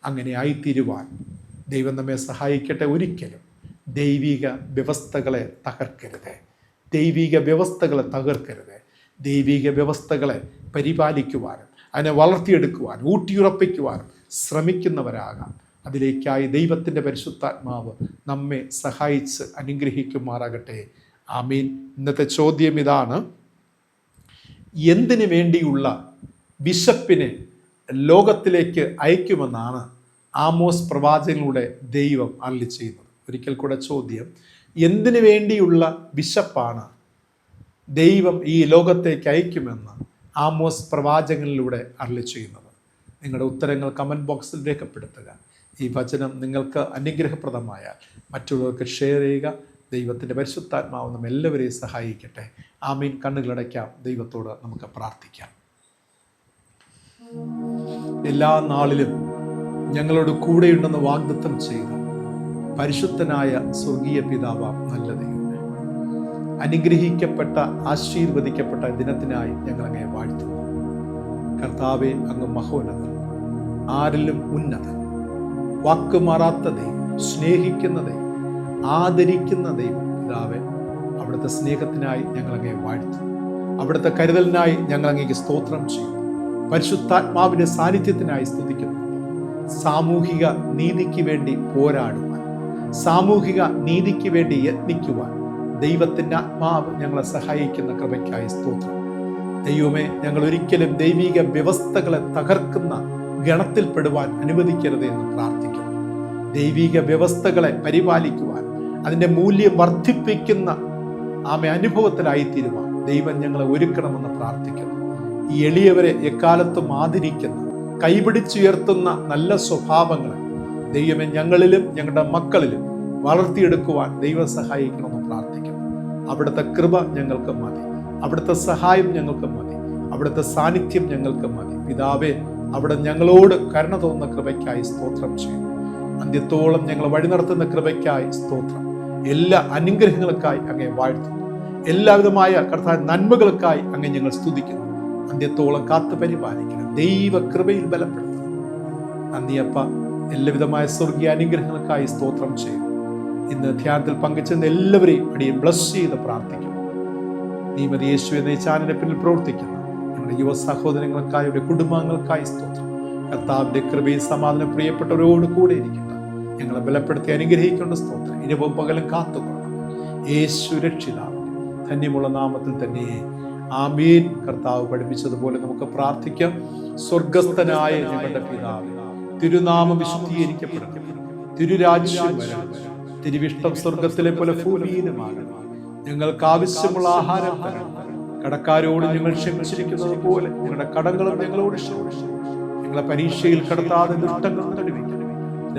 അങ്ങനെ ആയിത്തീരുവാൻ ദൈവം നമ്മെ സഹായിക്കട്ടെ. ഒരിക്കലും ദൈവിക വ്യവസ്ഥകളെ തകർക്കരുത്, ദൈവിക വ്യവസ്ഥകളെ തകർക്കരുത്. ദൈവിക വ്യവസ്ഥകളെ പരിപാലിക്കുവാനും അതിനെ വളർത്തിയെടുക്കുവാനും ഊട്ടിയുറപ്പിക്കുവാനും ശ്രമിക്കുന്നവരാകാം. അതിലേക്കായി ദൈവത്തിൻ്റെ പരിശുദ്ധാത്മാവ് നമ്മെ സഹായിച്ച് അനുഗ്രഹിക്കുമാറാകട്ടെ. ആമീൻ. ഇന്നത്തെ ചോദ്യം ഇതാണ്: എന്തിനു വേണ്ടിയുള്ള ബിഷപ്പിനെ ലോകത്തിലേക്ക് അയക്കുമെന്നാണ് ആമോസ് പ്രവാചകനിലൂടെ ദൈവം അരുളി ചെയ്യുന്നത്? ഒരിക്കൽ കൂടെ ചോദ്യം: എന്തിനു വേണ്ടിയുള്ള ബിഷപ്പാണ് ദൈവം ഈ ലോകത്തേക്ക് അയക്കുമെന്ന് ആമോസ് പ്രവാചകനിലൂടെ അരുളി ചെയ്യുന്നത്? നിങ്ങളുടെ ഉത്തരങ്ങൾ കമൻറ്റ് ബോക്സിൽ രേഖപ്പെടുത്തുക. ഈ വചനം നിങ്ങൾക്ക് അനുഗ്രഹപ്രദമായാൽ മറ്റുള്ളവർക്ക് ഷെയർ ചെയ്യുക. ദൈവത്തിൻ്റെ പരിശുദ്ധാത്മാവ് നമ്മെ എല്ലാവരെയും സഹായിക്കട്ടെ. ആമീൻ. കണ്ണുകളടയ്ക്കാം, ദൈവത്തോട് നമുക്ക് പ്രാർത്ഥിക്കാം. എല്ലാ നാളിലും ഞങ്ങളോട് കൂടെയുണ്ടെന്ന് വാഗ്ദത്തം ചെയ്ത പരിശുദ്ധനായ സ്വർഗീയ പിതാവാം നല്ല ദൈവമേ, അനുഗ്രഹിക്കപ്പെട്ട ആശീർവദിക്കപ്പെട്ട ദിനത്തിനായി ഞങ്ങളങ്ങേ വാഴ്ത്തുന്നു. കർത്താവെ, അങ്ങ് മഹോന്നതൻ, ആരിലും ഉന്നതൻ, വാക്കുമാറാത്ത ദൈവം, സ്നേഹിക്കുന്ന ദൈവം, ആദരിക്കുന്ന ദൈവം. പിതാവേ, അവിടുത്തെ സ്നേഹത്തിനായി ഞങ്ങളങ്ങേ വാഴ്ത്തുന്നു. അവിടുത്തെ കരുതലിനായി ഞങ്ങളങ്ങേക്ക് സ്തോത്രം ചെയ്യുന്നു. പരിശുദ്ധാത്മാവിൻ്റെ സാന്നിധ്യത്തിനായി സ്തുതിക്കുന്നു. സാമൂഹിക നീതിക്ക് വേണ്ടി പോരാടുവാൻ, സാമൂഹിക നീതിക്ക് വേണ്ടി യത്നിക്കുവാൻ ദൈവത്തിൻ്റെ ആത്മാവ് ഞങ്ങളെ സഹായിക്കുന്ന കൃപയ്ക്കായി സ്തോത്രം. ദൈവമേ, ഞങ്ങൾ ഒരിക്കലും ദൈവിക വ്യവസ്ഥകളെ തകർക്കുന്ന ഗണത്തിൽപ്പെടുവാൻ അനുവദിക്കരുത് എന്ന് പ്രാർത്ഥിക്കുന്നു. ദൈവിക വ്യവസ്ഥകളെ പരിപാലിക്കുവാൻ, അതിൻ്റെ മൂല്യം വർദ്ധിപ്പിക്കുന്ന അനുഭവത്തിലായിത്തീരുവാൻ ദൈവം ഞങ്ങളെ ഒരുക്കണമെന്ന് പ്രാർത്ഥിക്കുന്നു. ഈ എളിയവരെ എക്കാലത്തും ആദരിക്കുന്ന, കൈപിടിച്ചുയർത്തുന്ന നല്ല സ്വഭാവങ്ങളെ ദൈവമേ ഞങ്ങളിലും ഞങ്ങളുടെ മക്കളിലും വളർത്തിയെടുക്കുവാൻ ദൈവം സഹായിക്കണമെന്ന് പ്രാർത്ഥിക്കുന്നു. അവിടുത്തെ കൃപ ഞങ്ങൾക്ക് മതി, അവിടുത്തെ സഹായം ഞങ്ങൾക്ക് മതി, അവിടുത്തെ സാന്നിധ്യം ഞങ്ങൾക്ക് മതി. പിതാവേ, അവിടെ ഞങ്ങളോട് കരുണ തോന്നുന്ന കൃപയ്ക്കായി സ്തോത്രം ചെയ്യുന്നു. അന്ത്യത്തോളം ഞങ്ങൾ വഴി നടത്തുന്ന കൃപയ്ക്കായി സ്തോത്രം. എല്ലാ അനുഗ്രഹങ്ങൾക്കായി അങ്ങേ വാഴ്ത്തുന്നു. എല്ലാവിധമായ കർത്താവ് നന്മകൾക്കായി അങ്ങേ ഞങ്ങൾ സ്തുതിക്കുന്നു. അന്ത്യത്തോളം കാത്തു പരിപാലിക്കണം, ദൈവ കൃപയിൽ ബലപ്പെടുത്തുന്നു. നന്ദിയപ്പ, എല്ലാവിധമായ സ്വർഗീയ അനുഗ്രഹങ്ങൾക്കായി സ്തോത്രം ചെയ്യുന്നു. ഇന്ന് ധ്യാനത്തിൽ പങ്കുചെന്ന എല്ലാവരെയും അടിയൻ ബ്ലസ് ചെയ്ത് പ്രാർത്ഥിക്കുന്നു. നീ മതി യേശു എന്ന ചാനലിന് പിന്നിൽ പ്രവർത്തിക്കുന്ന ഞങ്ങളുടെ യുവ സഹോദരങ്ങൾക്കായി, അവരുടെ കുടുംബങ്ങൾക്കായി സ്തോത്രം. കർത്താവിന്റെ കൃപയും സമാധാനം പ്രിയപ്പെട്ടവരോട് കൂടെ ഇരിക്കട്ടെ. ഞങ്ങളെ ബലപ്പെടുത്തി അനുഗ്രഹിക്കേണ്ട സ്തോത്രം. ഇരവും പകലും കാത്തുകൊള്ളണം. യേശു രക്ഷിതാവിൻ്റെ ധന്യമുള്ള നാമത്തിൽ തന്നെ ആമേൻ. കർത്താവ് പഠിപ്പിച്ചതുപോലെ നമുക്ക് പ്രാർത്ഥിക്കാം. സ്വർഗസ്ഥനായ ഞങ്ങളുടെ പിതാവേ, തിരുനാമം വിശുദ്ധീകരിക്കപ്പെടണം, തിരുരാജ്യം വരണം, തിരുവിഷ്ടം സ്വർഗത്തിലെ പോലെ ഭൂമിയിലുമാകണം. ഞങ്ങൾക്ക് ആവശ്യമുള്ള ആഹാരം തരണം. കടക്കാരോട് ഞങ്ങൾ ക്ഷമിച്ചിരിക്കുന്നത് പോലെ ഞങ്ങളുടെ കടങ്ങളും ഞങ്ങളോട് ക്ഷമിച്ചു. ഞങ്ങളെ പരീക്ഷയിൽ കടത്താതെ ദുഷ്ടങ്ങൾ നടുവിക്കണം.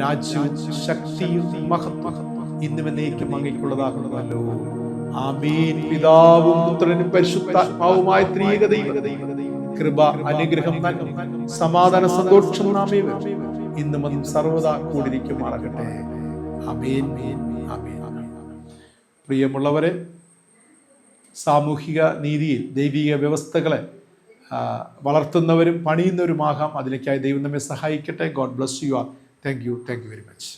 രാജ്യവും ശക്തിയും മഹത്വം ഇന്നും എന്നേക്കും അങ്ങേക്കുള്ളതാകുന്നതല്ലോ. ആമേൻ. പിതാവും പുത്രനും പരിശുദ്ധാത്മാവുമായ ത്രിയേക ദൈവം കൃപ, അനുഗ്രഹം, സമാധാന, സന്തോഷം നാമേ ഇന്നും അതും സർവ്വതാ കൂടിയിരിക്കുമാറാകട്ടെ. ആമേൻ, ആമേൻ. പ്രിയമുള്ളവരെ, സാമൂഹിക നീതിയിൽ ദൈവിക വ്യവസ്ഥകളെ വളർത്തുന്നവരും പണിയുന്നവരുമാകാം. അതിലേക്കായി ദൈവം നമ്മെ സഹായിക്കട്ടെ. God bless you all. Thank you very much.